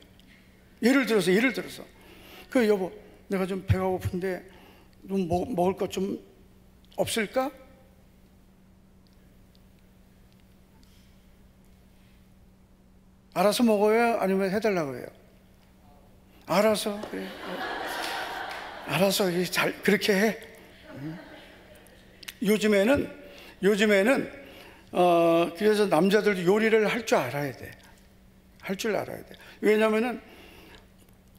예를 들어서 그 여보, 내가 좀 배가 고픈데 좀 먹을 것 좀 없을까? 알아서 먹어요? 아니면 해달라고 해요? 알아서. 그래. 알아서 잘 그렇게 해. 요즘에는 그래서 남자들도 요리를 할 줄 알아야 돼. 할 줄 알아야 돼. 왜냐면은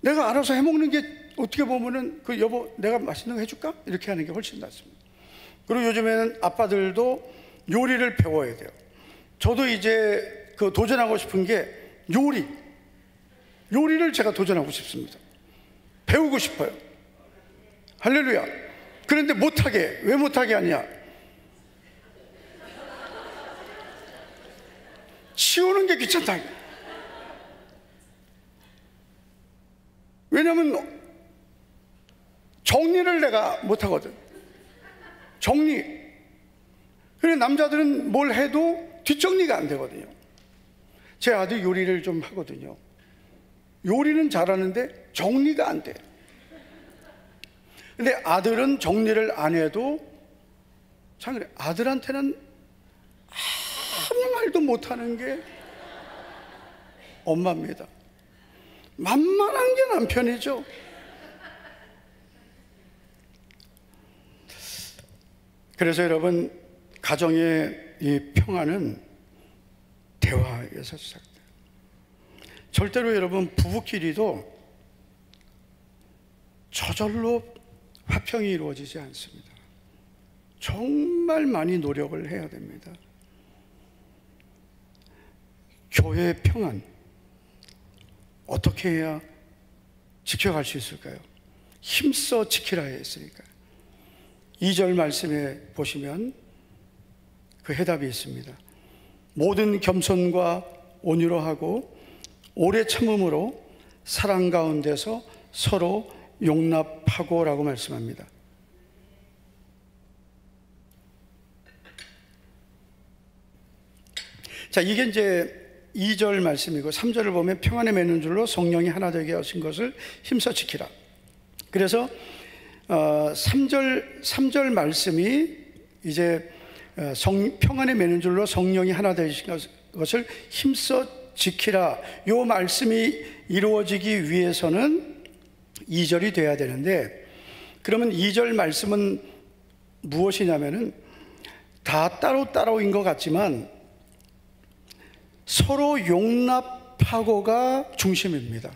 내가 알아서 해먹는 게 어떻게 보면은 그 여보 내가 맛있는 거 해줄까? 이렇게 하는 게 훨씬 낫습니다. 그리고 요즘에는 아빠들도 요리를 배워야 돼요. 저도 이제 그 도전하고 싶은 게 요리를 제가 도전하고 싶습니다. 배우고 싶어요. 할렐루야. 그런데 못하게. 왜 못하게 하냐? 치우는 게 귀찮다. 왜냐면 정리를 내가 못하거든. 정리. 그래 남자들은 뭘 해도 뒷정리가 안 되거든요. 제 아들 요리를 좀 하거든요. 요리는 잘하는데 정리가 안 돼. 근데 아들은 정리를 안 해도 참 그래. 아들한테는 아무 말도 못하는 게 엄마입니다. 만만한 게 남편이죠. 그래서 여러분, 가정의 이 평안은 대화에서 시작돼요. 절대로 여러분 부부끼리도 저절로 화평이 이루어지지 않습니다. 정말 많이 노력을 해야 됩니다. 교회의 평안 어떻게 해야 지켜갈 수 있을까요? 힘써 지키라 했으니까요. 2절 말씀에 보시면 그 해답이 있습니다. 모든 겸손과 온유로 하고 오래 참음으로 사랑 가운데서 서로 용납하고 라고 말씀합니다. 자, 이게 이제 2절 말씀이고 3절을 보면 평안에 매는 줄로 성령이 하나 되게 하신 것을 힘써 지키라. 그래서 3절 말씀이 이제 평안에 매는 줄로 성령이 하나 되신 것을 힘써 지키라. 이 말씀이 이루어지기 위해서는 2절이 돼야 되는데, 그러면 2절 말씀은 무엇이냐면은 다 따로따로인 것 같지만 서로 용납하고가 중심입니다.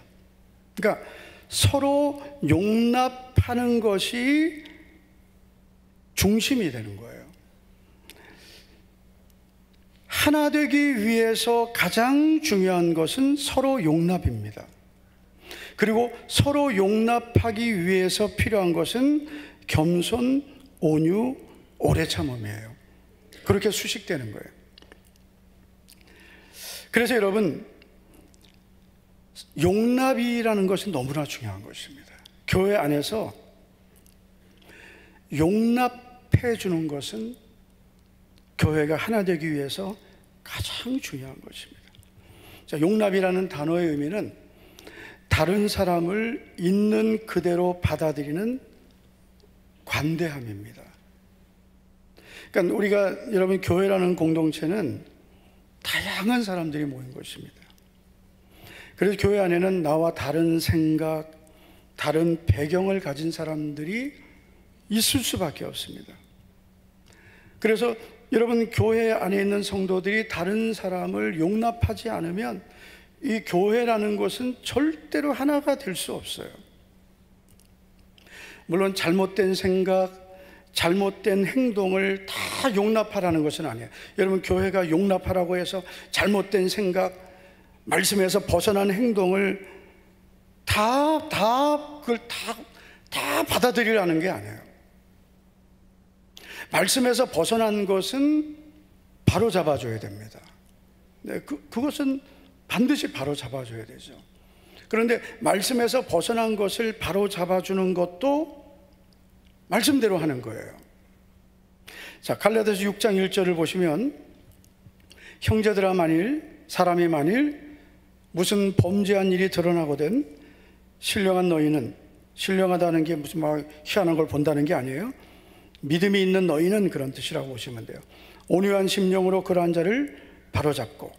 그러니까 서로 용납하는 것이 중심이 되는 거예요. 하나 되기 위해서 가장 중요한 것은 서로 용납입니다. 그리고 서로 용납하기 위해서 필요한 것은 겸손, 온유, 오래 참음이에요. 그렇게 수식되는 거예요. 그래서 여러분, 용납이라는 것이 너무나 중요한 것입니다. 교회 안에서 용납해 주는 것은 교회가 하나 되기 위해서 가장 중요한 것입니다. 자, 용납이라는 단어의 의미는 다른 사람을 있는 그대로 받아들이는 관대함입니다. 그러니까 우리가 여러분 교회라는 공동체는 다양한 사람들이 모인 것입니다. 그래서 교회 안에는 나와 다른 생각, 다른 배경을 가진 사람들이 있을 수밖에 없습니다. 그래서 여러분 교회 안에 있는 성도들이 다른 사람을 용납하지 않으면 이 교회라는 것은 절대로 하나가 될 수 없어요. 물론 잘못된 생각, 잘못된 행동을 다 용납하라는 것은 아니에요. 여러분 교회가 용납하라고 해서 잘못된 생각, 말씀에서 벗어난 행동을 그걸 다 받아들이라는 게 아니에요. 말씀에서 벗어난 것은 바로 잡아줘야 됩니다. 네, 그것은 반드시 바로 잡아줘야 되죠. 그런데 말씀에서 벗어난 것을 바로 잡아주는 것도 말씀대로 하는 거예요. 자, 갈라디아서 6장 1절을 보시면 형제들아 사람이 만일 무슨 범죄한 일이 드러나거든 신령한 너희는, 신령하다는 게 무슨 막 희한한 걸 본다는 게 아니에요. 믿음이 있는 너희는 그런 뜻이라고 보시면 돼요. 온유한 심령으로 그러한 자를 바로잡고,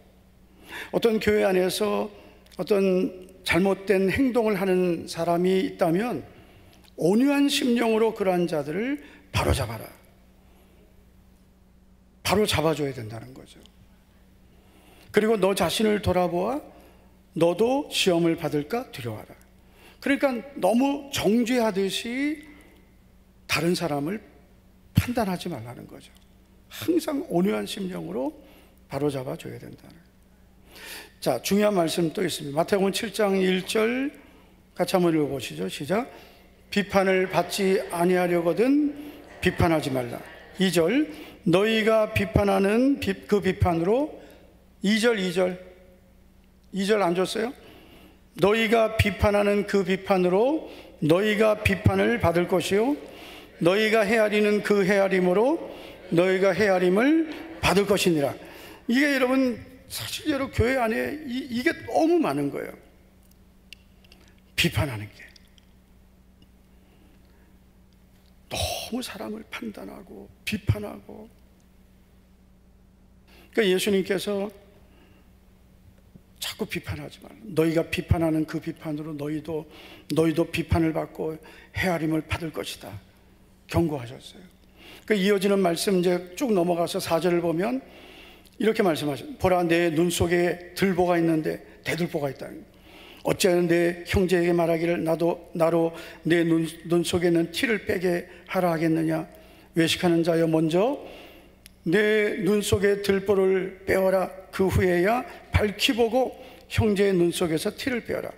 어떤 교회 안에서 어떤 잘못된 행동을 하는 사람이 있다면 온유한 심령으로 그러한 자들을 바로잡아라. 바로 잡아줘야 된다는 거죠. 그리고 너 자신을 돌아보아 너도 시험을 받을까 두려워하라. 그러니까 너무 정죄하듯이 다른 사람을 판단하지 말라는 거죠. 항상 온유한 심령으로 바로잡아 줘야 된다는. 자, 중요한 말씀 또 있습니다. 마태복음 7장 1절 같이 한번 읽어보시죠. 시작. 비판을 받지 아니하려거든 비판하지 말라. 2절 너희가 비판하는 그 비판으로 2절 안 줬어요? 너희가 비판하는 그 비판으로 너희가 비판을 받을 것이요 너희가 헤아리는 그 헤아림으로 너희가 헤아림을 받을 것이니라. 이게 여러분 사실 여러분 교회 안에 이게 너무 많은 거예요. 비판하는 게 너무 사람을 판단하고 비판하고. 그러니까 예수님께서 자꾸 비판하지 말라. 너희가 비판하는 그 비판으로 너희도 비판을 받고 헤아림을 받을 것이다 경고하셨어요. 그 이어지는 말씀 이제 쭉 넘어가서 4절을 보면 이렇게 말씀하셨어요. 보라, 내 눈 속에 들보가 있는데 대들보가 있다. 어찌하여 내 형제에게 말하기를 나로 내 눈 속에는 티를 빼게 하라 하겠느냐. 외식하는 자여, 먼저 내 눈 속에 들보를 빼어라. 그 후에야 밝히 보고 형제의 눈 속에서 티를 빼어라.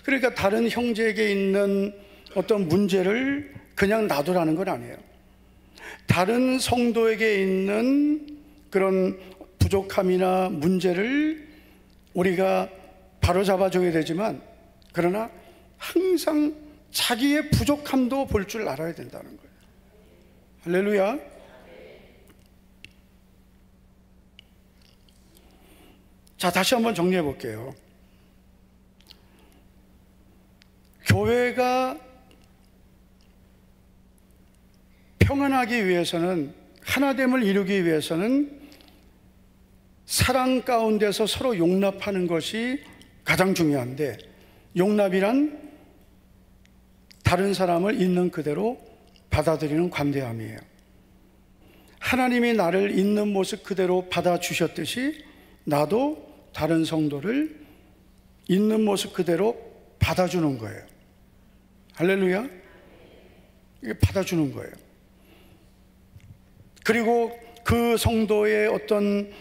그러니까 다른 형제에게 있는 어떤 문제를 그냥 놔두라는 건 아니에요. 다른 성도에게 있는 그런 부족함이나 문제를 우리가 바로잡아줘야 되지만, 그러나 항상 자기의 부족함도 볼 줄 알아야 된다는 거예요. 할렐루야. 자, 다시 한번 정리해 볼게요. 교회가 평안하기 위해서는, 하나됨을 이루기 위해서는 사랑 가운데서 서로 용납하는 것이 가장 중요한데, 용납이란 다른 사람을 있는 그대로 받아들이는 관대함이에요. 하나님이 나를 있는 모습 그대로 받아주셨듯이 나도 다른 성도를 있는 모습 그대로 받아주는 거예요. 할렐루야. 이게 받아주는 거예요. 그리고 그 성도의 어떤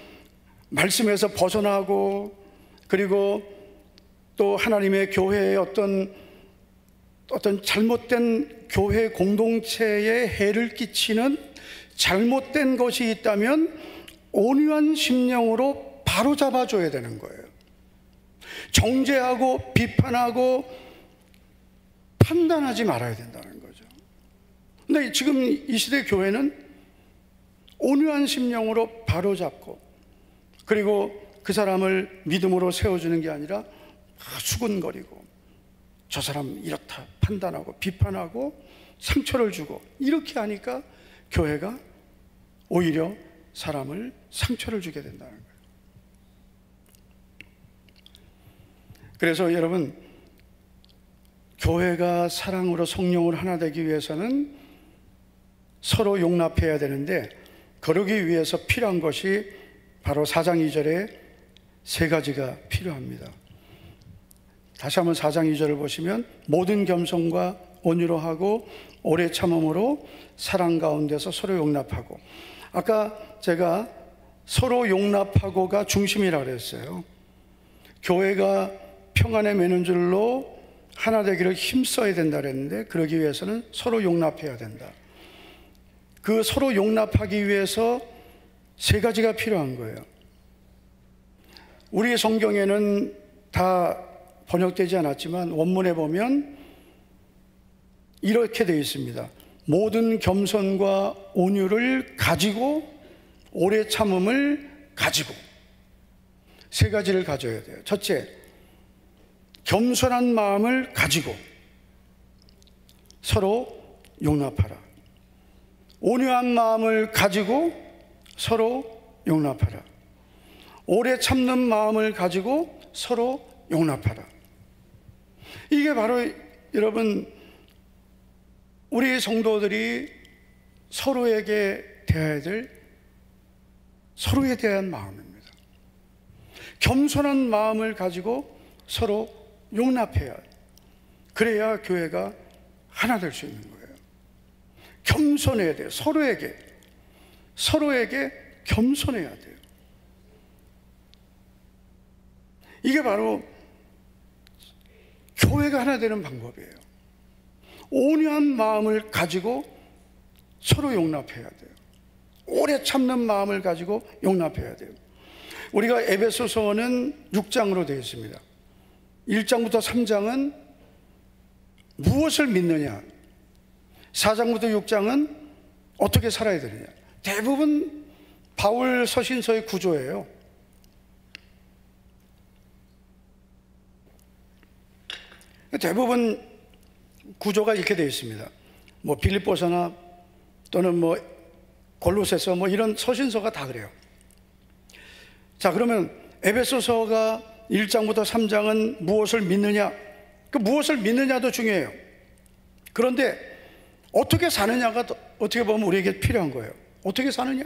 말씀에서 벗어나고, 그리고 또 하나님의 교회의 어떤 잘못된 교회 공동체에 해를 끼치는 잘못된 것이 있다면 온유한 심령으로 바로 잡아줘야 되는 거예요. 정죄하고 비판하고 판단하지 말아야 된다는 거죠. 근데 지금 이 시대 교회는 온유한 심령으로 바로잡고, 그리고 그 사람을 믿음으로 세워주는 게 아니라 수군거리고 저 사람 이렇다 판단하고 비판하고 상처를 주고, 이렇게 하니까 교회가 오히려 사람을 상처를 주게 된다는 거예요. 그래서 여러분, 교회가 사랑으로 성령으로 하나 되기 위해서는 서로 용납해야 되는데, 그러기 위해서 필요한 것이 바로 4장 2절에 3가지가 필요합니다. 다시 한번 4장 2절을 보시면, 모든 겸손과 온유로 하고 오래 참음으로 사랑 가운데서 서로 용납하고. 아까 제가 서로 용납하고가 중심이라고 그랬어요. 교회가 평안에 매는 줄로 하나 되기를 힘써야 된다 그랬는데, 그러기 위해서는 서로 용납해야 된다. 그 서로 용납하기 위해서 3가지가 필요한 거예요. 우리 성경에는 다 번역되지 않았지만 원문에 보면 이렇게 되어 있습니다. 모든 겸손과 온유를 가지고 오래 참음을 가지고. 3가지를 가져야 돼요. 첫째, 겸손한 마음을 가지고 서로 용납하라. 온유한 마음을 가지고 서로 용납하라. 오래 참는 마음을 가지고 서로 용납하라. 이게 바로 여러분, 우리 성도들이 서로에게 대해야 될, 서로에 대한 마음입니다. 겸손한 마음을 가지고 서로 용납해야 해요. 그래야 교회가 하나 될 수 있는 거예요. 겸손해야 돼요. 서로에게 겸손해야 돼요. 이게 바로 교회가 하나 되는 방법이에요. 온유한 마음을 가지고 서로 용납해야 돼요. 오래 참는 마음을 가지고 용납해야 돼요. 우리가 에베소서는 6장으로 되어 있습니다. 1장부터 3장은 무엇을 믿느냐, 4장부터 6장은 어떻게 살아야 되느냐. 대부분 바울 서신서의 구조예요. 대부분 구조가 이렇게 되어 있습니다. 뭐 빌립보서나 또는 뭐 골로새서 뭐 이런 서신서가 다 그래요. 자, 그러면 에베소서가 1장부터 3장은 무엇을 믿느냐, 그 무엇을 믿느냐도 중요해요. 그런데 어떻게 사느냐가 어떻게 보면 우리에게 필요한 거예요. 어떻게 사느냐?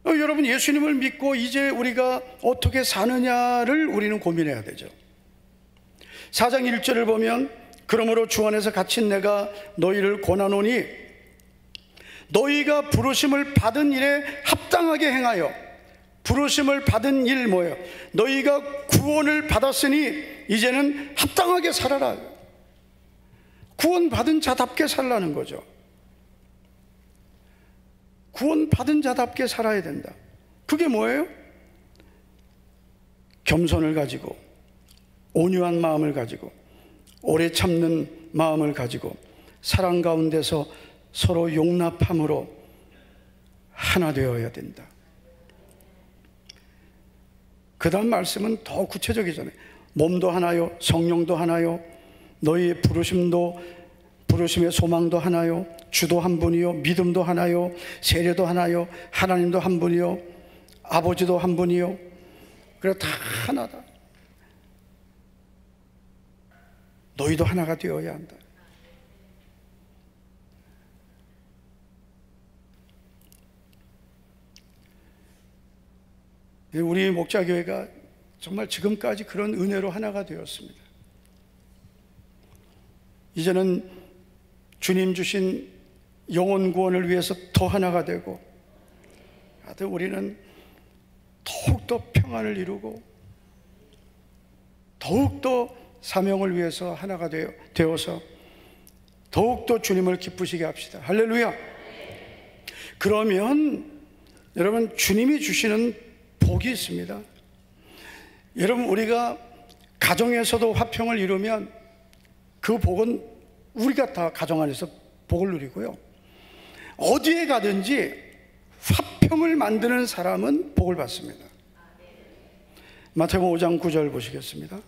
여러분, 예수님을 믿고 이제 우리가 어떻게 사느냐를 우리는 고민해야 되죠. 4장 1절을 보면, 그러므로 주 안에서 갇힌 내가 너희를 권하노니 너희가 부르심을 받은 일에 합당하게 행하여. 부르심을 받은 일 뭐예요? 너희가 구원을 받았으니 이제는 합당하게 살아라. 구원받은 자답게 살라는 거죠. 구원받은 자답게 살아야 된다. 그게 뭐예요? 겸손을 가지고, 온유한 마음을 가지고, 오래 참는 마음을 가지고, 사랑 가운데서 서로 용납함으로 하나 되어야 된다. 그 다음 말씀은 더 구체적이잖아요. 몸도 하나요, 성령도 하나요, 너희의 부르심의 소망도 하나요, 주도 한 분이요, 믿음도 하나요, 세례도 하나요, 하나님도 한 분이요, 아버지도 한 분이요. 그래, 다 하나다. 너희도 하나가 되어야 한다. 우리 목자교회가 정말 지금까지 그런 은혜로 하나가 되었습니다. 이제는 주님 주신 영혼 구원을 위해서 더 하나가 되고, 하여튼 우리는 더욱더 평안을 이루고 더욱더 사명을 위해서 하나가 되어서 더욱더 주님을 기쁘시게 합시다. 할렐루야. 그러면 여러분, 주님이 주시는 복이 있습니다. 여러분, 우리가 가정에서도 화평을 이루면 그 복은 우리가 다 가정 안에서 복을 누리고요, 어디에 가든지 화평을 만드는 사람은 복을 받습니다. 마태복음 5장 9절 보시겠습니다.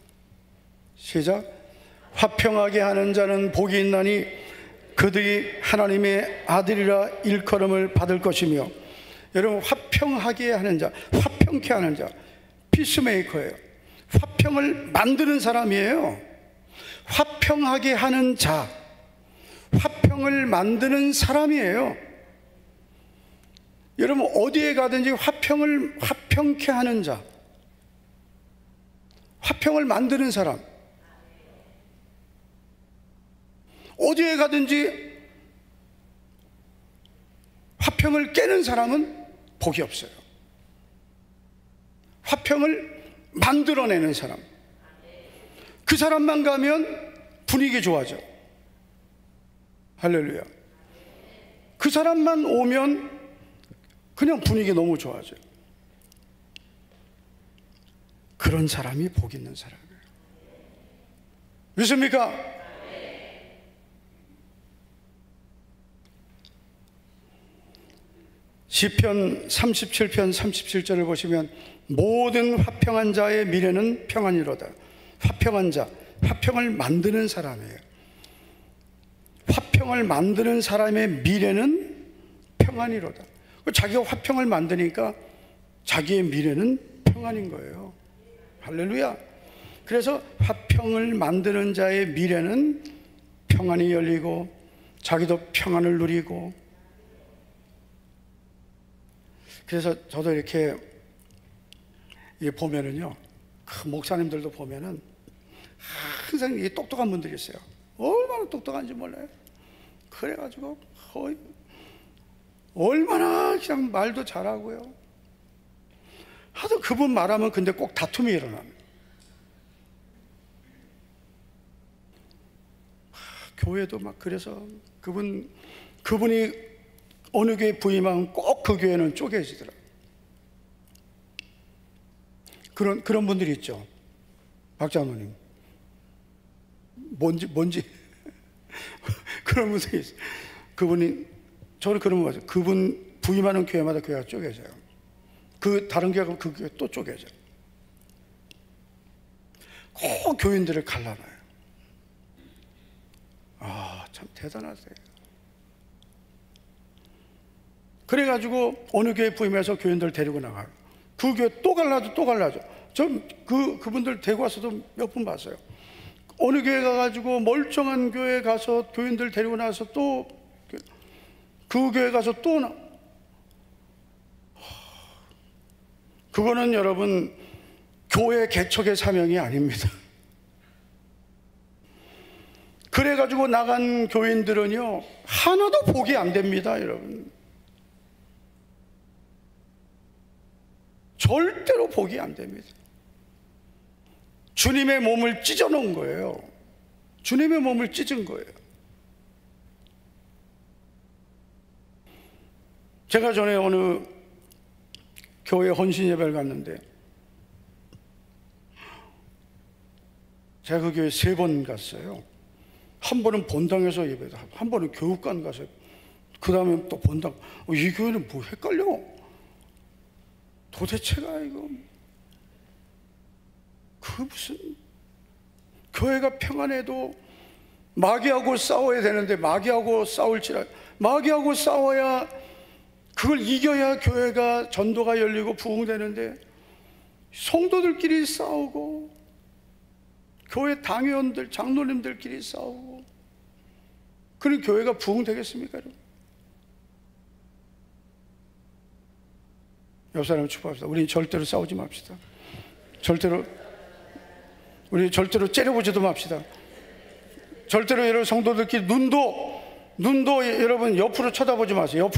시작. 화평하게 하는 자는 복이 있나니 그들이 하나님의 아들이라 일컬음을 받을 것이며. 여러분, 화평하게 하는 자, 화평케 하는 자, 피스메이커예요. 화평을 만드는 사람이에요. 화평하게 하는 자, 화평을 만드는 사람이에요. 여러분, 어디에 가든지 화평케 하는 자, 화평을 만드는 사람, 어디에 가든지 화평을 깨는 사람은 복이 없어요. 화평을 만들어내는 사람, 그 사람만 가면 분위기 좋아져. 할렐루야. 그 사람만 오면 그냥 분위기 너무 좋아져요. 그런 사람이 복 있는 사람이에요. 믿습니까? 시편 37편 37절을 보시면 모든 화평한 자의 미래는 평안이로다. 화평한 자, 화평을 만드는 사람이에요. 화평을 만드는 사람의 미래는 평안이로다. 자기가 화평을 만드니까 자기의 미래는 평안인 거예요. 할렐루야. 그래서 화평을 만드는 자의 미래는 평안이 열리고 자기도 평안을 누리고. 그래서 저도 이렇게 보면은요, 목사님들도 보면은 항상 이 똑똑한 분들이 있어요. 얼마나 똑똑한지 몰라요. 그래가지고 거의 얼마나 그냥 말도 잘하고요. 하도 그분 말하면 근데 꼭 다툼이 일어납니다. 교회도 막 그래서 그분이 어느 교회 부임하면 꼭 그 교회는 쪼개지더라. 그런 분들이 있죠. 박 장로님. 뭔지 그런 분들이 있어요. 그분이, 저는 그런 거 같아요. 그분 부임하는 교회마다 교회가 쪼개져요. 그 다른 교회가 그 교회 또 쪼개져요. 꼭 교인들을 갈라놔요. 아, 참 대단하세요. 그래가지고 어느 교회 부임해서 교인들 데리고 나가요. 그 교회 또 갈라져. 전 그분들 데리고 와서도 몇 분 봤어요. 어느 교회 가가지고 멀쩡한 교회 가서 교인들 데리고 나서 또 그 교회 가서 또 그거는 여러분 교회 개척의 사명이 아닙니다. 그래가지고 나간 교인들은요, 하나도 복이 안 됩니다, 여러분. 절대로 복이 안 됩니다. 주님의 몸을 찢어 놓은 거예요. 주님의 몸을 찢은 거예요. 제가 전에 어느 교회 헌신 예배를 갔는데, 제가 그 교회 3번 갔어요. 한 번은 본당에서 예배도 하고, 한 번은 교육관 가서, 그 다음에 또 본당. 이 교회는 뭐 헷갈려. 도대체가 이거 무슨, 교회가 평안해도 마귀하고 싸워야 되는데 마귀하고 싸워야 그걸 이겨야 교회가 전도가 열리고 부흥되는데, 성도들끼리 싸우고 교회 당회원들 장로님들끼리 싸우고, 그런 교회가 부흥되겠습니까? 옆 사람을 축복합시다. 우리 절대로 싸우지 맙시다. 우리 절대로 째려보지도 맙시다. 절대로 여러분 성도들끼리 눈도 여러분 옆으로 쳐다보지 마세요.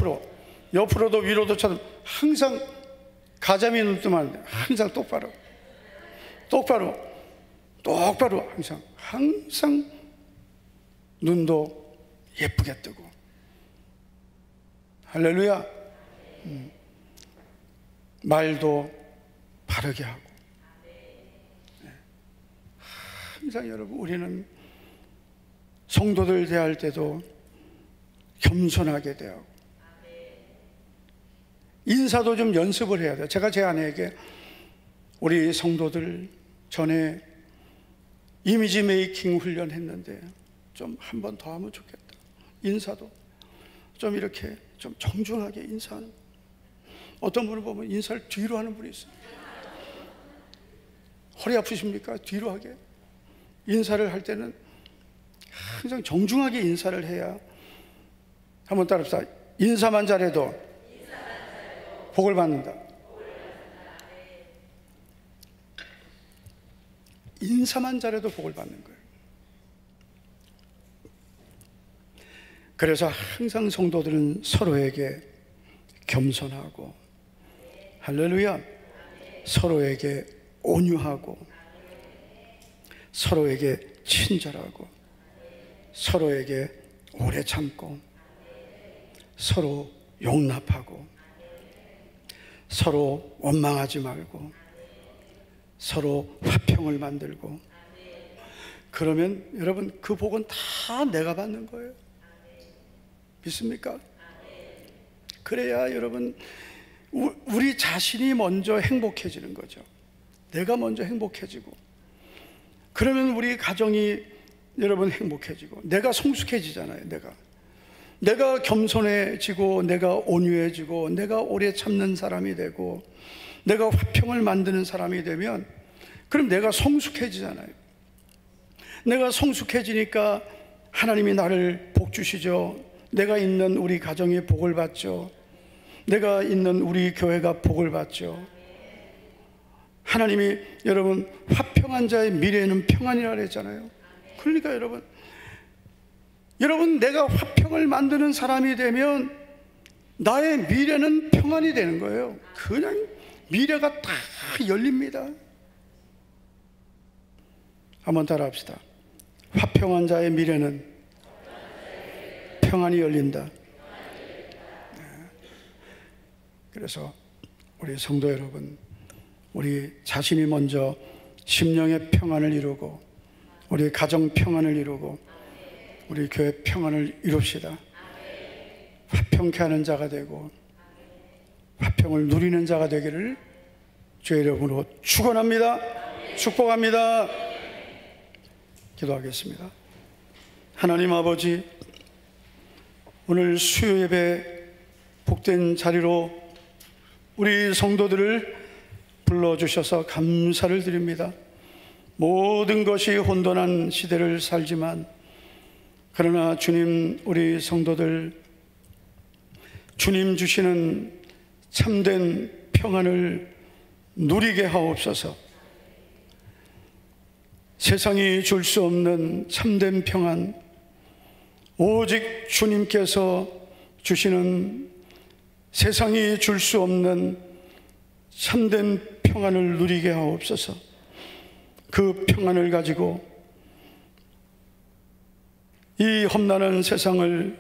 옆으로도 위로도 항상 가자미 눈뜨면 안 돼요. 항상 똑바로 항상 눈도 예쁘게 뜨고. 할렐루야. 말도 바르게 하고. 항상 여러분 우리는 성도들 대할 때도 겸손하게 대하고 인사도 좀 연습을 해야 돼요. 제가 제 아내에게 우리 성도들 전에 이미지 메이킹 훈련했는데 좀 한 번 더 하면 좋겠다. 인사도 좀 이렇게 좀 정중하게 인사하는. 어떤 분을 보면 인사를 뒤로 하는 분이 있어요. 허리 아프십니까? 뒤로 하게. 인사를 할 때는 항상 정중하게 인사를 해야. 한번 따라합시다. 인사만 잘해도 복을 받는다. 인사만 잘해도 복을 받는 거예요. 그래서 항상 성도들은 서로에게 겸손하고, 할렐루야, 서로에게 온유하고, 서로에게 친절하고, 서로에게 오래 참고, 서로 용납하고, 서로 원망하지 말고, 서로 화평을 만들고. 그러면 여러분 그 복은 다 내가 받는 거예요. 믿습니까? 그래야 여러분 우리 자신이 먼저 행복해지는 거죠. 내가 먼저 행복해지고, 그러면 우리 가정이 여러분 행복해지고, 내가 성숙해지잖아요. 내가 겸손해지고, 내가 온유해지고, 내가 오래 참는 사람이 되고, 내가 화평을 만드는 사람이 되면, 그럼 내가 성숙해지잖아요. 내가 성숙해지니까 하나님이 나를 복 주시죠. 내가 있는 우리 가정이 복을 받죠. 내가 있는 우리 교회가 복을 받죠. 하나님이 여러분 화평한 자의 미래에는 평안이라 그랬잖아요. 그러니까 여러분 내가 화평을 만드는 사람이 되면 나의 미래는 평안이 되는 거예요. 그냥 미래가 다 열립니다. 한번 따라합시다. 화평한 자의 미래는 평안이 열린다. 네. 그래서 우리 성도 여러분, 우리 자신이 먼저 심령의 평안을 이루고, 우리 가정 평안을 이루고, 우리 교회 평안을 이룹시다. 화평케 하는 자가 되고 화평을 누리는 자가 되기를 주의 이름으로 축원합니다. 축복합니다. 기도하겠습니다. 하나님 아버지, 오늘 수요 예배 복된 자리로 우리 성도들을 불러주셔서 감사를 드립니다. 모든 것이 혼돈한 시대를 살지만, 그러나 주님, 우리 성도들 주님 주시는 참된 평안을 누리게 하옵소서. 세상이 줄 수 없는 참된 평안, 오직 주님께서 주시는 세상이 줄 수 없는 참된 평안을 누리게 하옵소서. 그 평안을 가지고 이 험난한 세상을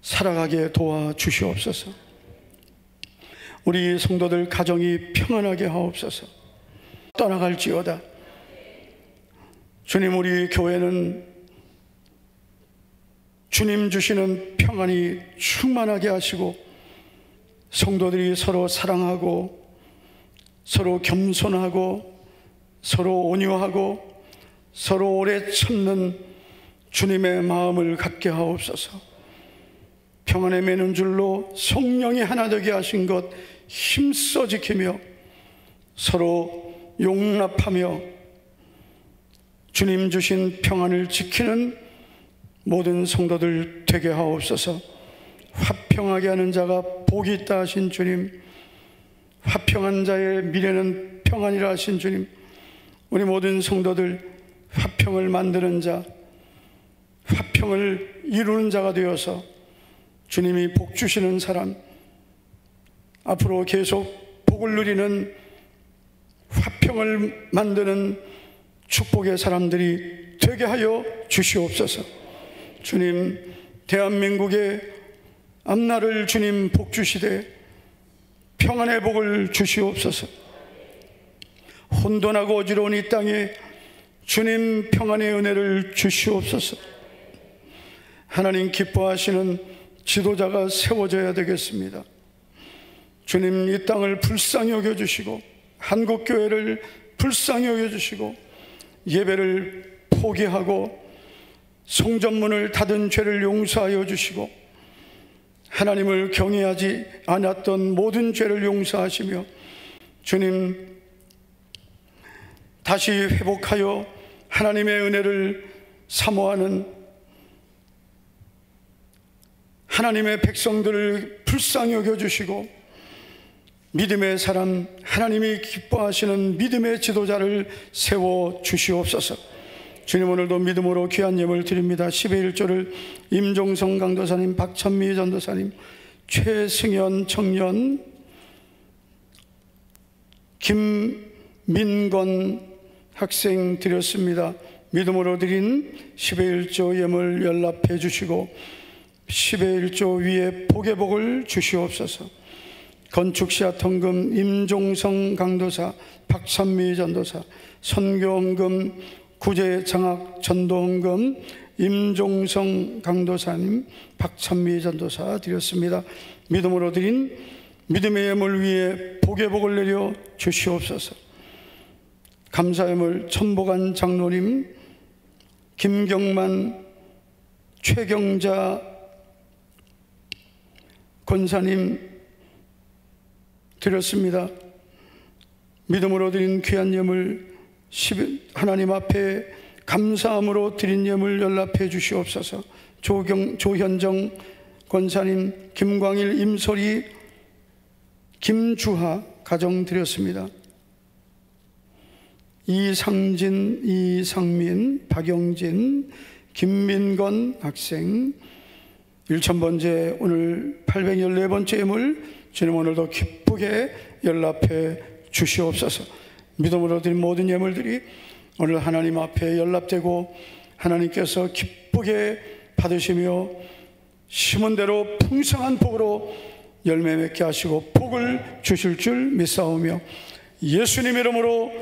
살아가게 도와주시옵소서. 우리 성도들 가정이 평안하게 하옵소서. 떠나갈지어다. 주님, 우리 교회는 주님 주시는 평안이 충만하게 하시고, 성도들이 서로 사랑하고, 서로 겸손하고, 서로 온유하고, 서로 오래 참는 주님의 마음을 갖게 하옵소서. 평안에 매는 줄로 성령이 하나 되게 하신 것 힘써 지키며, 서로 용납하며 주님 주신 평안을 지키는 모든 성도들 되게 하옵소서. 화평하게 하는 자가 복이 있다 하신 주님, 화평한 자의 미래는 평안이라 하신 주님, 우리 모든 성도들 화평을 만드는 자, 화평을 이루는 자가 되어서 주님이 복 주시는 사람, 앞으로 계속 복을 누리는 화평을 만드는 축복의 사람들이 되게 하여 주시옵소서. 주님, 대한민국의 앞날을 주님 복 주시되 평안의 복을 주시옵소서. 혼돈하고 어지러운 이 땅에 주님 평안의 은혜를 주시옵소서. 하나님 기뻐하시는 지도자가 세워져야 되겠습니다. 주님 이 땅을 불쌍히 여겨주시고 한국교회를 불쌍히 여겨주시고 예배를 포기하고 성전문을 닫은 죄를 용서하여 주시고 하나님을 경외하지 않았던 모든 죄를 용서하시며 주님 다시 회복하여 하나님의 은혜를 사모하는 하나님의 백성들을 불쌍히 여겨주시고 믿음의 사람, 하나님이 기뻐하시는 믿음의 지도자를 세워주시옵소서. 주님 오늘도 믿음으로 귀한 예물 드립니다. 10의 1조를 임종성 강도사님, 박천미 전도사님, 최승현 청년, 김민건 학생 드렸습니다. 믿음으로 드린 10의 1조 예물 연락해 주시고 10의 1조 위에 복의 복을 주시옵소서. 건축시아통금 임종성 강도사, 박선미 전도사, 선교헌금, 구제장학 전도헌금 임종성 강도사님, 박선미 전도사 드렸습니다. 믿음으로 드린 믿음의 예물 위에 복의 복을 내려 주시옵소서. 감사예물 천보관 장로님, 김경만, 최경자 권사님 드렸습니다. 믿음으로 드린 귀한 예물 하나님 앞에 감사함으로 드린 예물 연락해 주시옵소서. 조현정 권사님, 김광일, 임소리, 김주하 가정 드렸습니다. 이상진, 이상민, 박영진, 김민건 학생 1000번째 오늘 814번째 예물 주님 오늘도 기쁘게 연락해 주시옵소서. 믿음으로 드린 모든 예물들이 오늘 하나님 앞에 연락되고 하나님께서 기쁘게 받으시며 심은 대로 풍성한 복으로 열매 맺게 하시고 복을 주실 줄 믿사오며 예수님 이름으로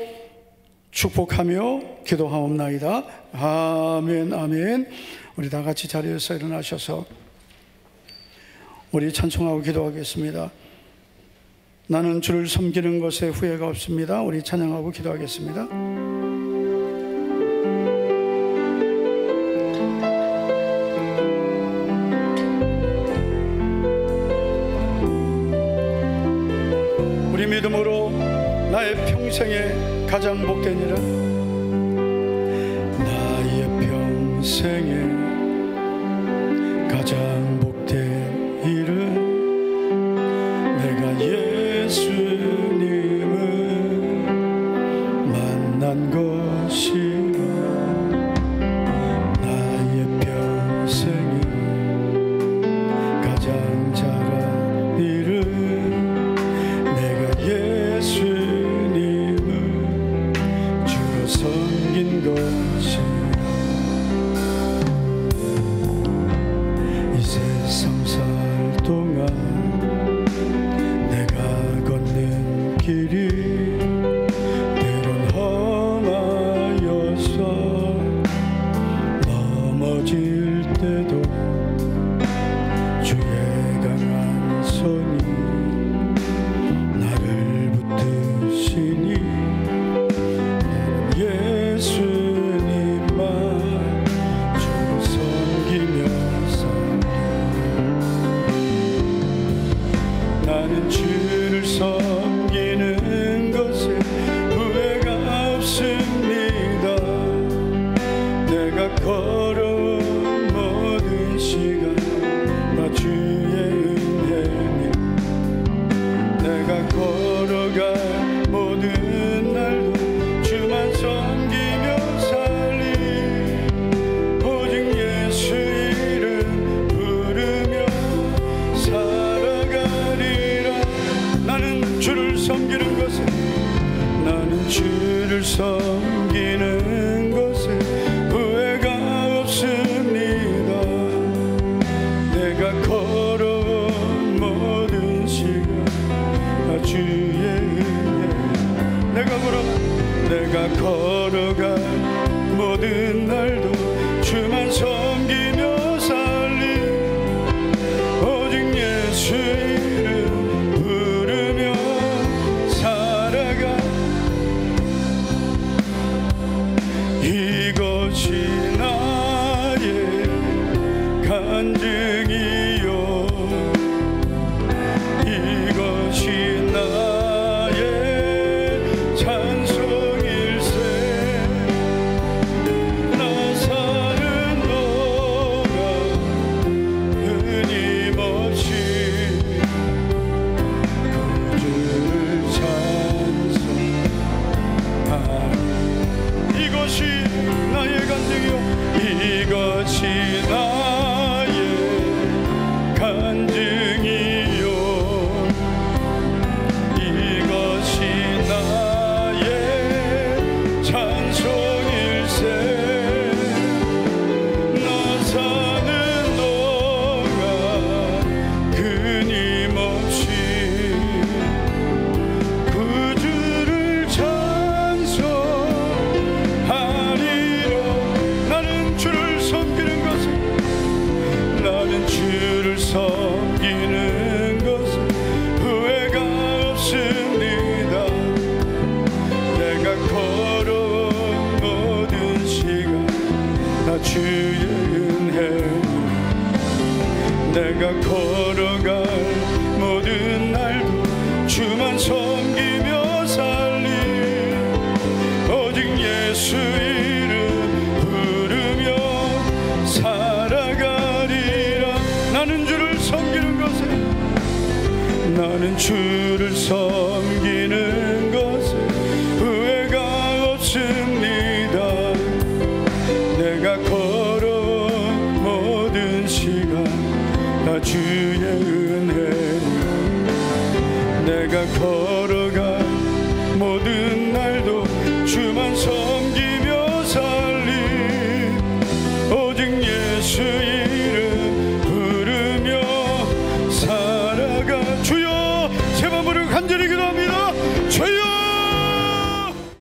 축복하며 기도하옵나이다. 아멘, 아멘. 우리 다 같이 자리에서 일어나셔서 우리 찬송하고 기도하겠습니다. 나는 주를 섬기는 것에 후회가 없습니다. 우리 찬양하고 기도하겠습니다. 우리 믿음으로 나의 평생에 가장 복된 일은 나의 평생에 가장 복된 일은 내가 예수님을 만난 것이라. 나의 평생에 가장 잘한 일은 내가 예수님을 주로 섬긴 것이라. 이 세상 살 동안 내가 걷는 길이 때론 험하여서 넘어질 때도 주의 강한 손이 나를 붙드시니 예수님만 주로 섬기며 나는 주를 섬기는 것에 후회가 없습니다. 내가 걸어온 모든 시간 다 주의 은혜니 내가 걸어갈 모든 날도 주만 섬기며 살리 오직 예수 이름 부르며 살아가리라. 나는 주를 섬기는 것에 후회가 없습니다. 내가 걸어온 모든 시간 다 주의 은혜 내가 걸어갈 모든 날도 주만 섬기며 살리 오직 예수 이름 부르며 살아가 이것이 나의 간증이요 이것이 나의 찬송일세 나 사는 동안 끊임없이 주를 찬송하리 이것이 나의 간증이요 이것이 나의 간증이요 이것이 나의 찬송일세 나 사는 동안 끊임없이 구주를 찬송하리라 나는 주를 섬기는 것은 후회가 없습니다 내가 걸어온 모든 시간 다 주의 은혜 내가 걸어갈 모든 날도 주만 섬기며 살리 오직 예수 이름 부르며 살아가리라 나는 주를 섬기는 것에 후회가 없습니다 내가 걸어온 모든 시간 다 주의 은혜 내가 걸어갈 모든 날도 주만 섬